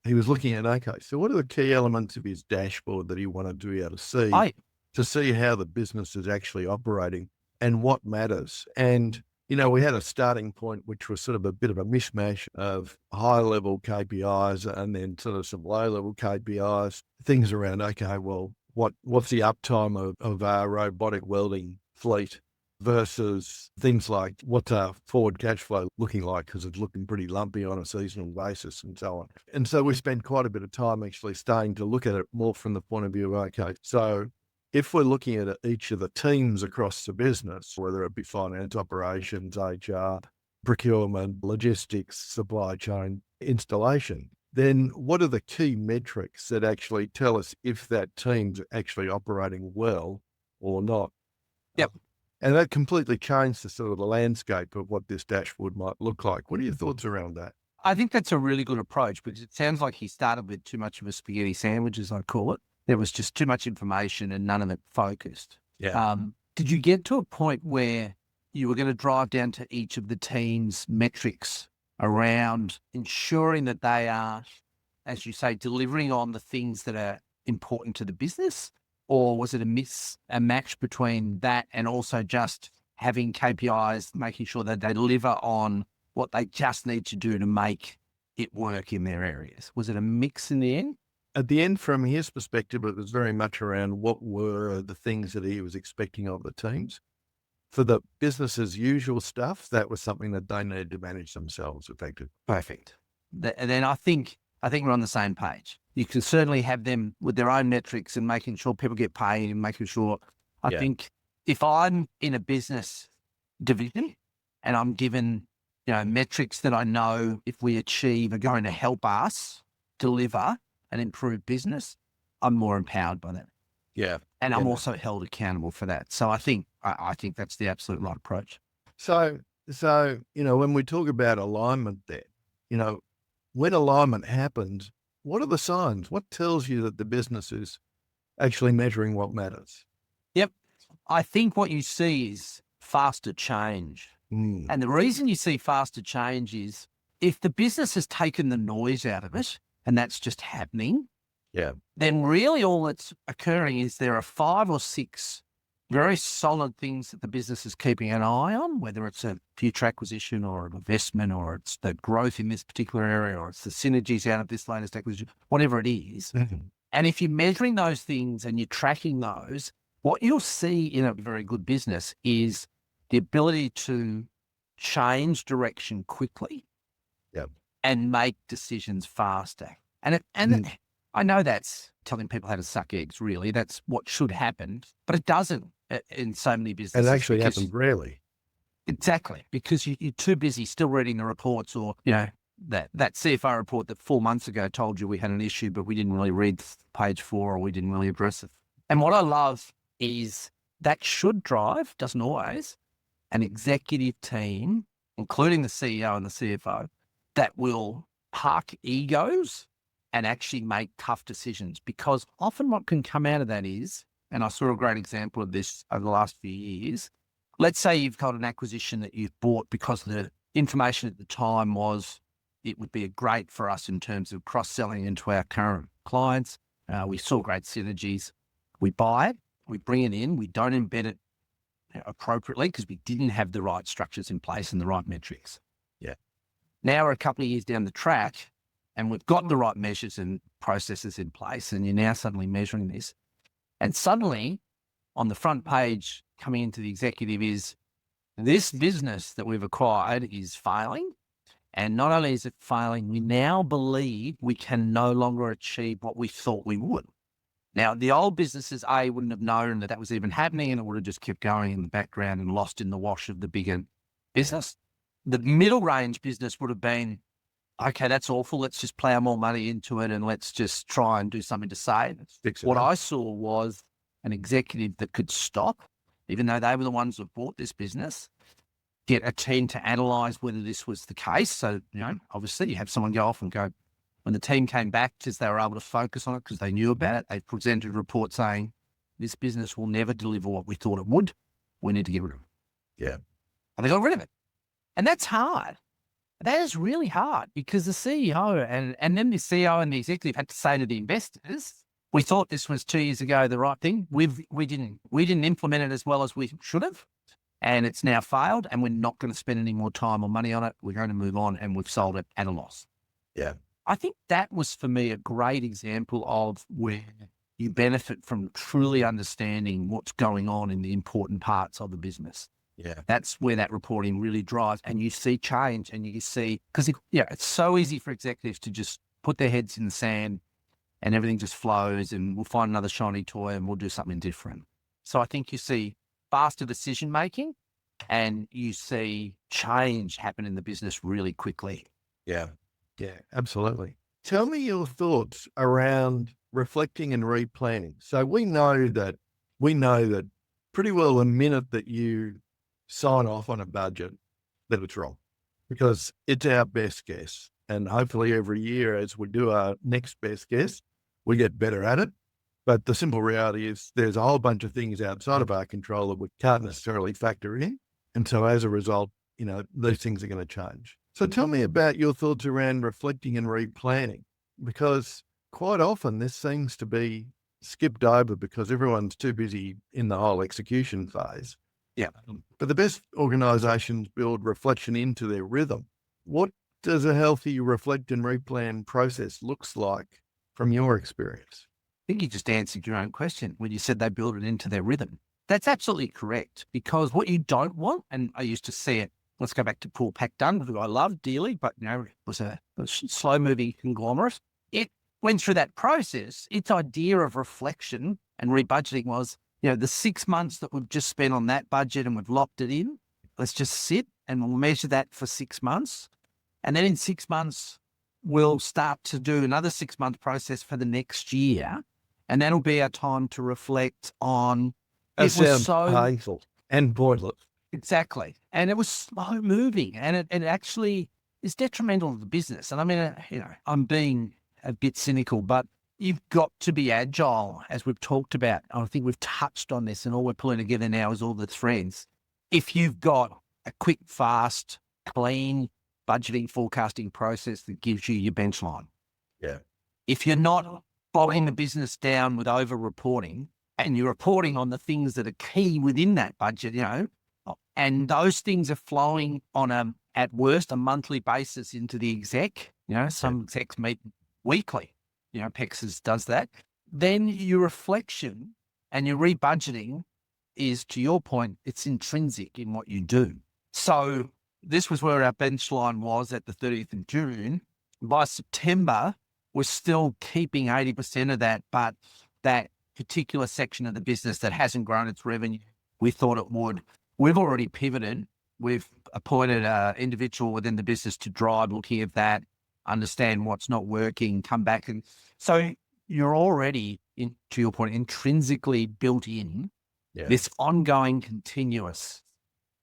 he was looking at, okay, so what are the key elements of his dashboard that he wanted to be able to see how the business is actually operating and what matters. And, we had a starting point, which was sort of a bit of a mishmash of high-level KPIs and then sort of some low-level KPIs, things around, okay, well, what's the uptime of our robotic welding fleet versus things like what's our forward cash flow looking like, because it's looking pretty lumpy on a seasonal basis and so on. And so we spent quite a bit of time actually starting to look at it more from the point of view of, okay, so if we're looking at each of the teams across the business, whether it be finance, operations, HR, procurement, logistics, supply chain, installation, then what are the key metrics that actually tell us if that team's actually operating well or not? Yep. And that completely changed the sort of the landscape of what this dashboard might look like. What are your thoughts around that? I think that's a really good approach because it sounds like he started with too much of a spaghetti sandwich, as I call it. There was just too much information and none of it focused. Yeah. Did you get to a point where you were going to drive down to each of the team's metrics around ensuring that they are, as you say, delivering on the things that are important to the business? Or was it a match between that and also just having KPIs, making sure that they deliver on what they just need to do to make it work in their areas? Was it a mix in the end? At the end, from his perspective, it was very much around what were the things that he was expecting of the teams. For the business as usual stuff, that was something that they needed to manage themselves effectively. Perfect. And then I think we're on the same page. You can certainly have them with their own metrics and making sure people get paid and making sure. I think if I'm in a business division and I'm given, metrics that I know if we achieve are going to help us deliver and improve business, I'm more empowered by that. Yeah. And I'm also held accountable for that. So I think that's the absolute right approach. So, when we talk about alignment there, when alignment happens, what are the signs? What tells you that the business is actually measuring what matters? Yep. I think what you see is faster change. And the reason you see faster change is if the business has taken the noise out of it and that's just happening, then really all that's occurring is there are 5 or 6 very solid things that the business is keeping an eye on, whether it's a future acquisition or an investment or it's the growth in this particular area or it's the synergies out of this latest acquisition, whatever it is. And if you're measuring those things and you're tracking those, what you'll see in a very good business is the ability to change direction quickly and make decisions faster. And I know that's telling people how to suck eggs, really. That's what should happen, but it doesn't in so many businesses. It actually happens rarely. Exactly, because you're too busy still reading the reports or, that CFO report that 4 months ago told you we had an issue, but we didn't really read page 4 or we didn't really address it. And what I love is that should drive, doesn't always, an executive team, including the CEO and the CFO, that will park egos and actually make tough decisions. Because often what can come out of that is, and I saw a great example of this over the last few years, let's say you've got an acquisition that you've bought because the information at the time was it would be great for us in terms of cross-selling into our current clients. We saw great synergies. We buy it, we bring it in, we don't embed it appropriately because we didn't have the right structures in place and the right metrics. Now we're a couple of years down the track and we've got the right measures and processes in place and you're now suddenly measuring this. And suddenly on the front page coming into the executive is this business that we've acquired is failing And not only is it failing, we now believe we can no longer achieve what we thought we would. Now, the old businesses, wouldn't have known that was even happening, and it would have just kept going in the background and lost in the wash of the bigger business. The middle range business would have been, okay, that's awful. Let's just plow more money into it and let's just try and do something to save. What I saw was an executive that could stop, even though they were the ones that bought this business, get a team to analyse whether this was the case. So, obviously you have someone go off and go, when the team came back, just they were able to focus on it because they knew about it. They presented a report saying, this business will never deliver what we thought it would. We need to get rid of it. Yeah. And they got rid of it. And that's hard. That is really hard because the CEO and then the CEO and the executive had to say to the investors, we thought this was 2 years ago the right thing. We didn't implement it as well as we should have. And it's now failed and we're not going to spend any more time or money on it. We're going to move on and we've sold it at a loss. Yeah. I think that was for me a great example of where you benefit from truly understanding what's going on in the important parts of the business. Yeah. That's where that reporting really drives and you see change and you see, because it's so easy for executives to just put their heads in the sand and everything just flows and we'll find another shiny toy and we'll do something different. So I think you see faster decision-making and you see change happen in the business really quickly. Yeah. Yeah, absolutely. Tell me your thoughts around reflecting and replanning. So we know that pretty well the minute that you sign off on a budget that it's wrong because it's our best guess. And hopefully every year as we do our next best guess, we get better at it. But the simple reality is there's a whole bunch of things outside of our control that we can't necessarily factor in. And so as a result, these things are going to change. So tell me about your thoughts around reflecting and replanning, because quite often this seems to be skipped over because everyone's too busy in the whole execution phase. Yeah. But the best organizations build reflection into their rhythm. What does a healthy reflect and replan process looks like from your experience? I think you just answered your own question when you said they build it into their rhythm. That's absolutely correct because what you don't want, and I used to see it, let's go back to Paul Packdun, who I loved dearly, but it was a slow-moving conglomerate. It went through that process. Its idea of reflection and rebudgeting was, the 6 months that we've just spent on that budget and we've locked it in, let's just sit and we'll measure that for 6 months. And then in 6 months, we'll start to do another 6-month process for the next year. And that'll be our time to reflect on. That sounds painful and pointless. Exactly. And it was slow moving and it actually is detrimental to the business. And I mean, I'm being a bit cynical, but you've got to be agile, as we've talked about. I think we've touched on this and all we're pulling together now is all the threads. If you've got a quick, fast, clean budgeting forecasting process that gives you your benchline. Yeah. If you're not bogging the business down with over reporting and you're reporting on the things that are key within that budget, and those things are flowing on at worst, a monthly basis into the exec. Some execs meet weekly. PEXs does that. Then your reflection and your rebudgeting is, to your point, it's intrinsic in what you do. So this was where our benchline was at the 30th of June. By September, we're still keeping 80% of that, but that particular section of the business that hasn't grown its revenue, we thought it would. We've already pivoted. We've appointed an individual within the business to drive looking at that, understand what's not working, come back. And so you're already, to your point, intrinsically built in this ongoing continuous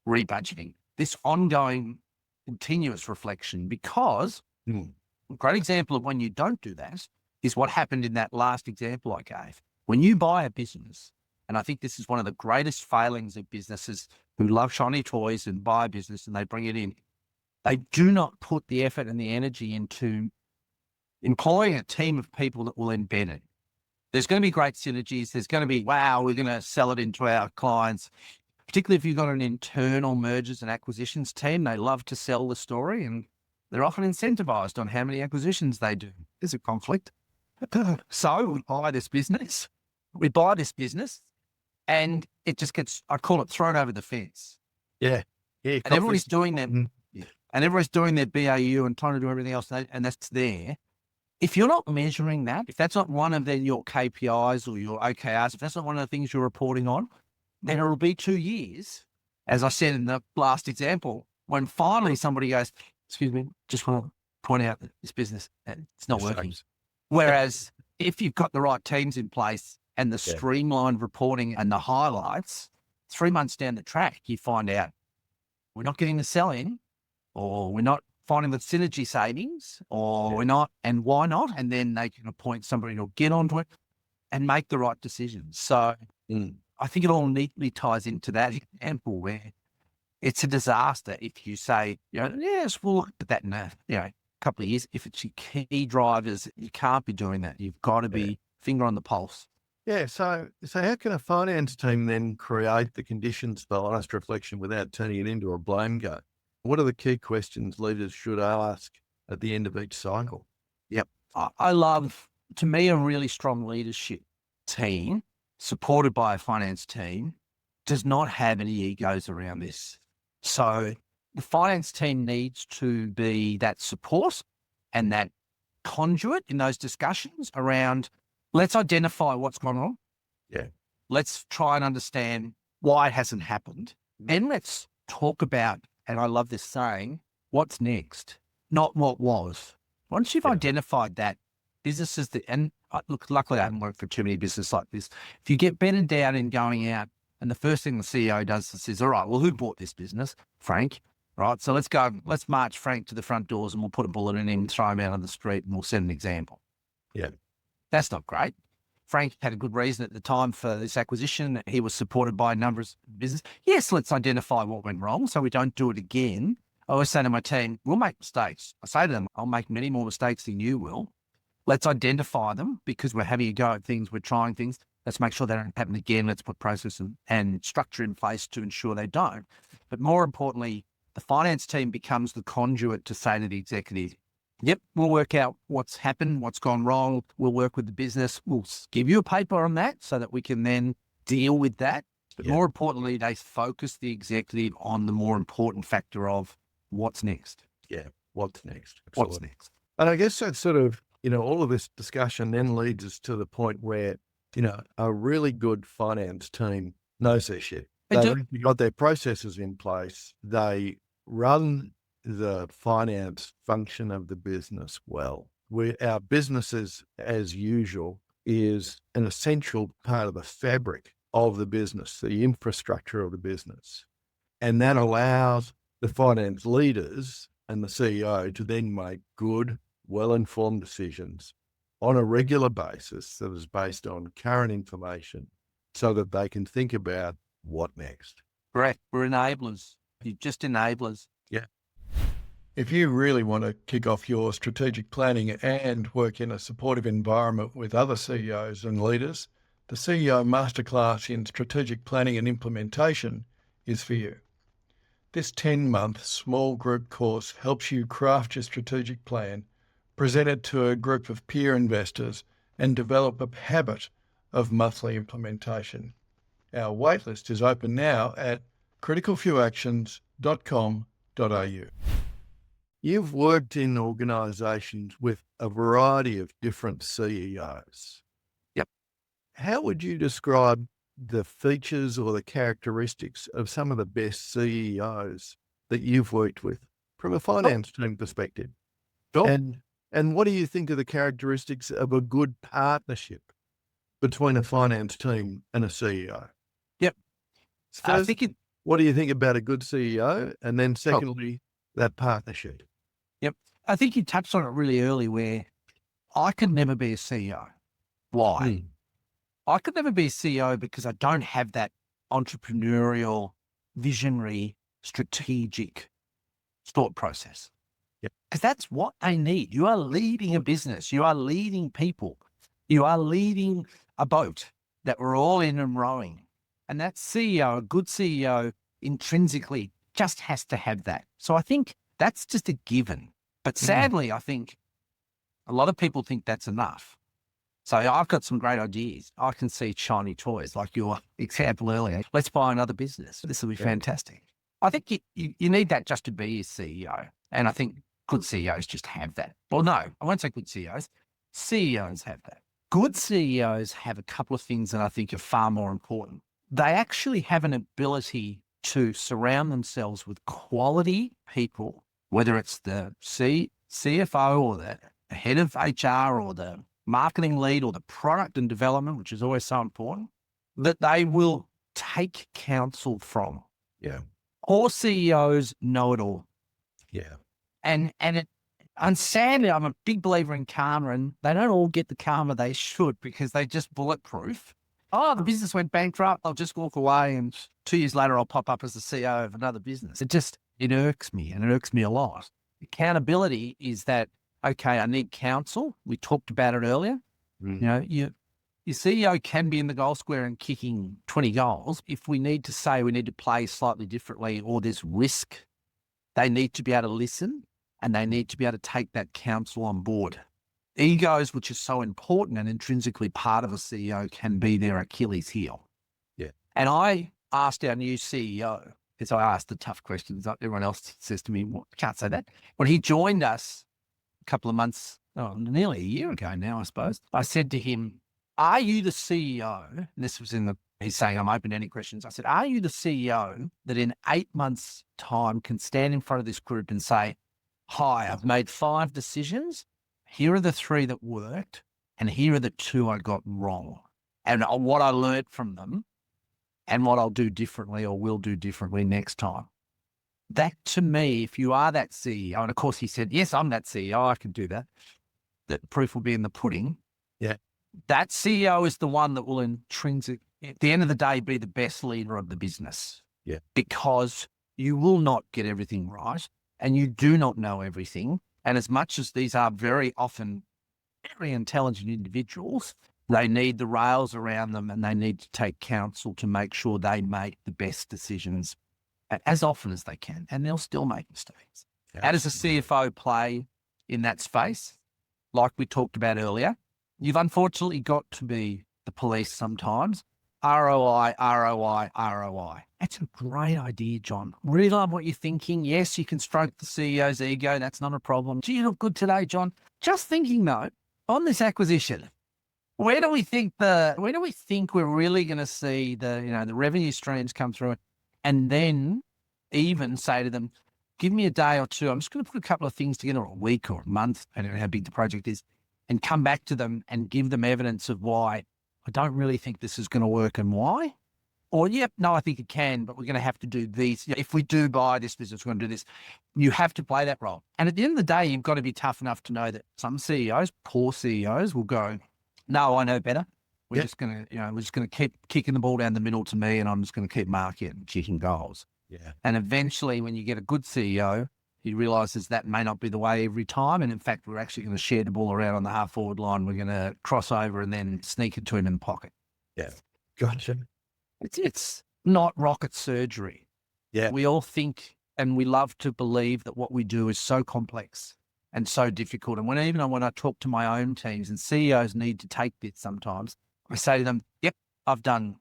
rebudgeting, this ongoing continuous reflection, because a great example of when you don't do that is what happened in that last example I gave. When you buy a business, and I think this is one of the greatest failings of businesses who love shiny toys and buy a business and they bring it in, they do not put the effort and the energy into employing a team of people that will embed it. There's going to be great synergies. There's going to be, wow, we're going to sell it into our clients, particularly if you've got an internal mergers and acquisitions team. They love to sell the story and they're often incentivized on how many acquisitions they do. There's a conflict. So we buy this business and it just gets, I call it thrown over the fence. Yeah. Yeah. And everybody's doing that. and everyone's doing their BAU and trying to do everything else, and that's there. If you're not measuring that, if that's not one of your KPIs or your OKRs, if that's not one of the things you're reporting on, then it'll be 2 years, as I said in the last example, when finally somebody goes, excuse me, just want to point out that this business, it's not working. Whereas if you've got the right teams in place and the streamlined reporting and the highlights, 3 months down the track, you find out we're not getting the sell-in, or we're not finding the synergy savings, or we're not, and why not? And then they can appoint somebody to get onto it and make the right decisions. So I think it all neatly ties into that example where it's a disaster if you say, yes, we'll look at that in a couple of years. If it's your key drivers, you can't be doing that. You've got to be finger on the pulse. Yeah. So how can a finance team then create the conditions for honest reflection without turning it into a blame game? What are the key questions leaders should ask at the end of each cycle? Yep. I love, to me, a really strong leadership team supported by a finance team does not have any egos around this. So the finance team needs to be that support and that conduit in those discussions around, let's identify what's gone on. Yeah. Let's try and understand why it hasn't happened. And let's talk about, and I love this saying, what's next, not what was. Once you've identified that, businesses that, and look, luckily I haven't worked for too many businesses like this. If you get bedded down in going out, and the first thing the CEO does is says, all right, well, who bought this business? Frank. Right. So let's march Frank to the front doors and we'll put a bullet in him, throw him out on the street, and we'll set an example. Yeah. That's not great. Frank had a good reason at the time for this acquisition. He was supported by a number of business. Yes, let's identify what went wrong so we don't do it again. I always say to my team, we'll make mistakes. I say to them, I'll make many more mistakes than you will. Let's identify them because we're having a go at things. We're trying things. Let's make sure they don't happen again. Let's put process and structure in place to ensure they don't. But more importantly, the finance team becomes the conduit to say to the executive, yep, we'll work out what's happened, what's gone wrong. We'll work with the business. We'll give you a paper on that so that we can then deal with that. But more importantly, they focus the executive on the more important factor of what's next. Yeah. What's next? Absolutely. What's next? And I guess that's sort of, all of this discussion then leads us to the point where, a really good finance team knows their shit. They've got their processes in place. They run the finance function of the business well. Our businesses, as usual, is an essential part of the fabric of the business, the infrastructure of the business. And that allows the finance leaders and the CEO to then make good, well-informed decisions on a regular basis that is based on current information so that they can think about what next. Correct. We're enablers. You're just enablers. Yeah. If you really want to kick off your strategic planning and work in a supportive environment with other CEOs and leaders, the CEO Masterclass in Strategic Planning and Implementation is for you. This 10-month small group course helps you craft your strategic plan, present it to a group of peer investors, and develop a habit of monthly implementation. Our waitlist is open now at CriticalFewActions.com.au. You've worked in organisations with a variety of different CEOs. Yep. How would you describe the features or the characteristics of some of the best CEOs that you've worked with from a finance team perspective? Sure. And what do you think are the characteristics of a good partnership between a finance team and a CEO? Yep. First, what do you think about a good CEO? And then secondly, that partnership. Yep. I think you touched on it really early where I could never be a CEO. Why? I could never be a CEO because I don't have that entrepreneurial, visionary, strategic thought process. Because that's what they need. You are leading a business. You are leading people. You are leading a boat that we're all in and rowing. And that CEO, a good CEO, intrinsically just has to have that. So I think that's just a given. But sadly, I think a lot of people think that's enough. So I've got some great ideas. I can see shiny toys like your example earlier. Let's buy another business. This will be fantastic. I think you need that just to be a CEO. And I think good CEOs just have that. Well, no, I won't say good CEOs. CEOs have that. Good CEOs have a couple of things that I think are far more important. They actually have an ability to surround themselves with quality people, whether it's the CFO or the head of HR or the marketing lead or the product and development, which is always so important, that they will take counsel from. Yeah. All CEOs know it all. Yeah. And sadly, I'm a big believer in karma, and they don't all get the karma they should because they just bulletproof. Oh, the business went bankrupt. I'll just walk away, and 2 years later, I'll pop up as the CEO of another business. It irks me, and it irks me a lot. Accountability is that, okay, I need counsel. We talked about it earlier. Mm. You know, your CEO can be in the goal square and kicking 20 goals. If we need to say we need to play slightly differently or there's risk, they need to be able to listen and they need to be able to take that counsel on board. Egos, which is so important and intrinsically part of a CEO, can be their Achilles heel. Yeah. And I asked our new CEO, because I asked the tough questions. Everyone else says to me, well, I can't say that. When he joined us a couple of months, nearly a year ago now, I suppose, I said to him, are you the CEO? And this was he's saying, I'm open to any questions. I said, are you the CEO that in 8 months' time can stand in front of this group and say, hi, I've made 5 decisions. Here are the 3 that worked. And here are the 2 I got wrong. And what I learned from them and what I'll do differently or will do differently next time. That to me, if you are that CEO, and of course he said, yes, I'm that CEO, I can do that. The proof will be in the pudding. Yeah. That CEO is the one that will at the end of the day, be the best leader of the business. Yeah. Because you will not get everything right and you do not know everything. And as much as these are very often very intelligent individuals, they need the rails around them and they need to take counsel to make sure they make the best decisions as often as they can. And they'll still make mistakes. Yeah. How does a CFO play in that space? Like we talked about earlier, you've unfortunately got to be the police sometimes. ROI, ROI, ROI. That's a great idea, John. Really love what you're thinking. Yes, you can stroke the CEO's ego. That's not a problem. Gee, you look good today, John. Just thinking though, on this acquisition, where do we think we're really going to see the revenue streams come through? And then even say to them, give me a day or two. I'm just going to put a couple of things together, or a week or a month, I don't know how big the project is, and come back to them and give them evidence of why I don't really think this is going to work and why. Or, yep, no, I think it can, but we're going to have to do these. If we do buy this business, we're going to do this. You have to play that role. And at the end of the day, you've got to be tough enough to know that some CEOs, poor CEOs, will go, no, I know better. We're just going to keep kicking the ball down the middle to me, and I'm just going to keep marking and kicking goals. Yeah. And eventually, when you get a good CEO, he realizes that may not be the way every time. And in fact, we're actually going to share the ball around on the half forward line. We're going to cross over and then sneak it to him in the pocket. Yeah. Gotcha. It's not rocket surgery. Yeah. We all think and we love to believe that what we do is so complex and so difficult. And when I talk to my own teams, and CEOs need to take this sometimes, I say to them, yep, I've done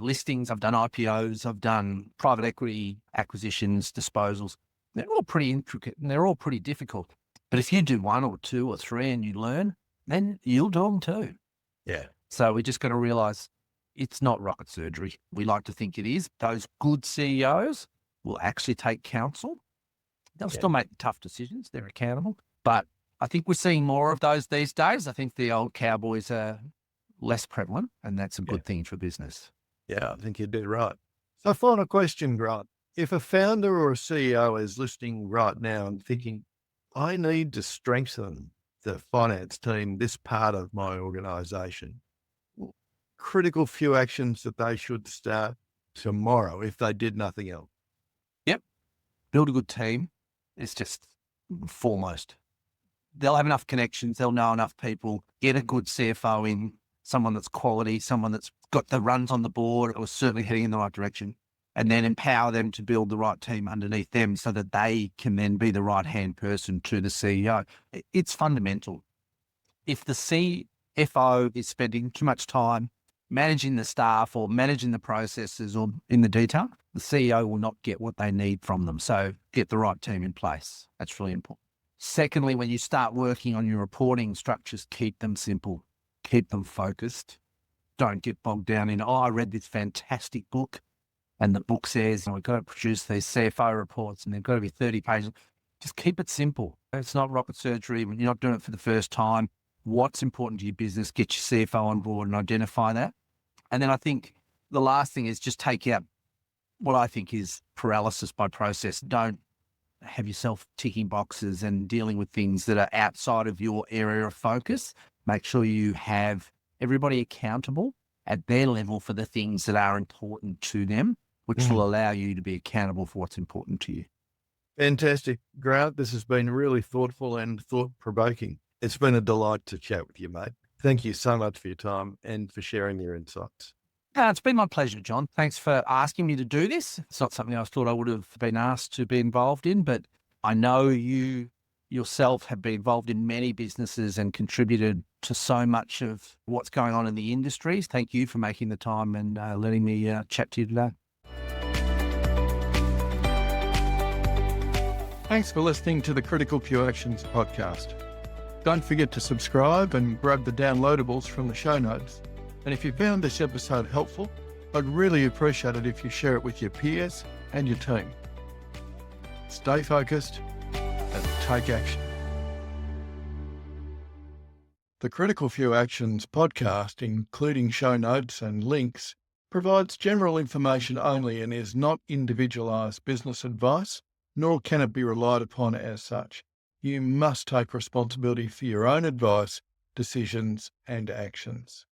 listings, I've done IPOs, I've done private equity acquisitions, disposals. They're all pretty intricate and they're all pretty difficult. But if you do 1 or 2 or 3 and you learn, then you'll do them too. Yeah. So we just got to realize it's not rocket surgery. We like to think it is. Those good CEOs will actually take counsel. They'll still make tough decisions. They're accountable. But I think we're seeing more of those these days. I think the old cowboys are less prevalent, and that's a good thing for business. Yeah, I think you do right. So final question, Grant. If a founder or a CEO is listening right now and thinking, I need to strengthen the finance team, this part of my organization, critical few actions that they should start tomorrow if they did nothing else. Yep. Build a good team. It's just foremost. They'll have enough connections. They'll know enough people. Get a good CFO in, someone that's quality, someone that's got the runs on the board or certainly heading in the right direction, and then empower them to build the right team underneath them so that they can then be the right-hand person to the CEO. It's fundamental. If the CFO is spending too much time managing the staff or managing the processes or in the detail, the CEO will not get what they need from them. So get the right team in place. That's really important. Secondly, when you start working on your reporting structures, keep them simple, keep them focused. Don't get bogged down in, I read this fantastic book and the book says, we've got to produce these CFO reports and they've got to be 30 pages. Just keep it simple. It's not rocket surgery. When you're not doing it for the first time, what's important to your business, get your CFO on board and identify that. And then I think the last thing is just take out what I think is paralysis by process. Don't have yourself ticking boxes and dealing with things that are outside of your area of focus. Make sure you have everybody accountable at their level for the things that are important to them, which will allow you to be accountable for what's important to you. Fantastic. Grant, this has been really thoughtful and thought-provoking. It's been a delight to chat with you, mate. Thank you so much for your time and for sharing your insights. It's been my pleasure, John. Thanks for asking me to do this. It's not something I thought I would have been asked to be involved in, but I know you yourself have been involved in many businesses and contributed to so much of what's going on in the industries. Thank you for making the time and letting me chat to you today. Thanks for listening to the Critical Few Actions podcast. Don't forget to subscribe and grab the downloadables from the show notes. And if you found this episode helpful, I'd really appreciate it if you share it with your peers and your team. Stay focused and take action. The Critical Few Actions podcast, including show notes and links, provides general information only and is not individualised business advice, nor can it be relied upon as such. You must take responsibility for your own advice, decisions, and actions.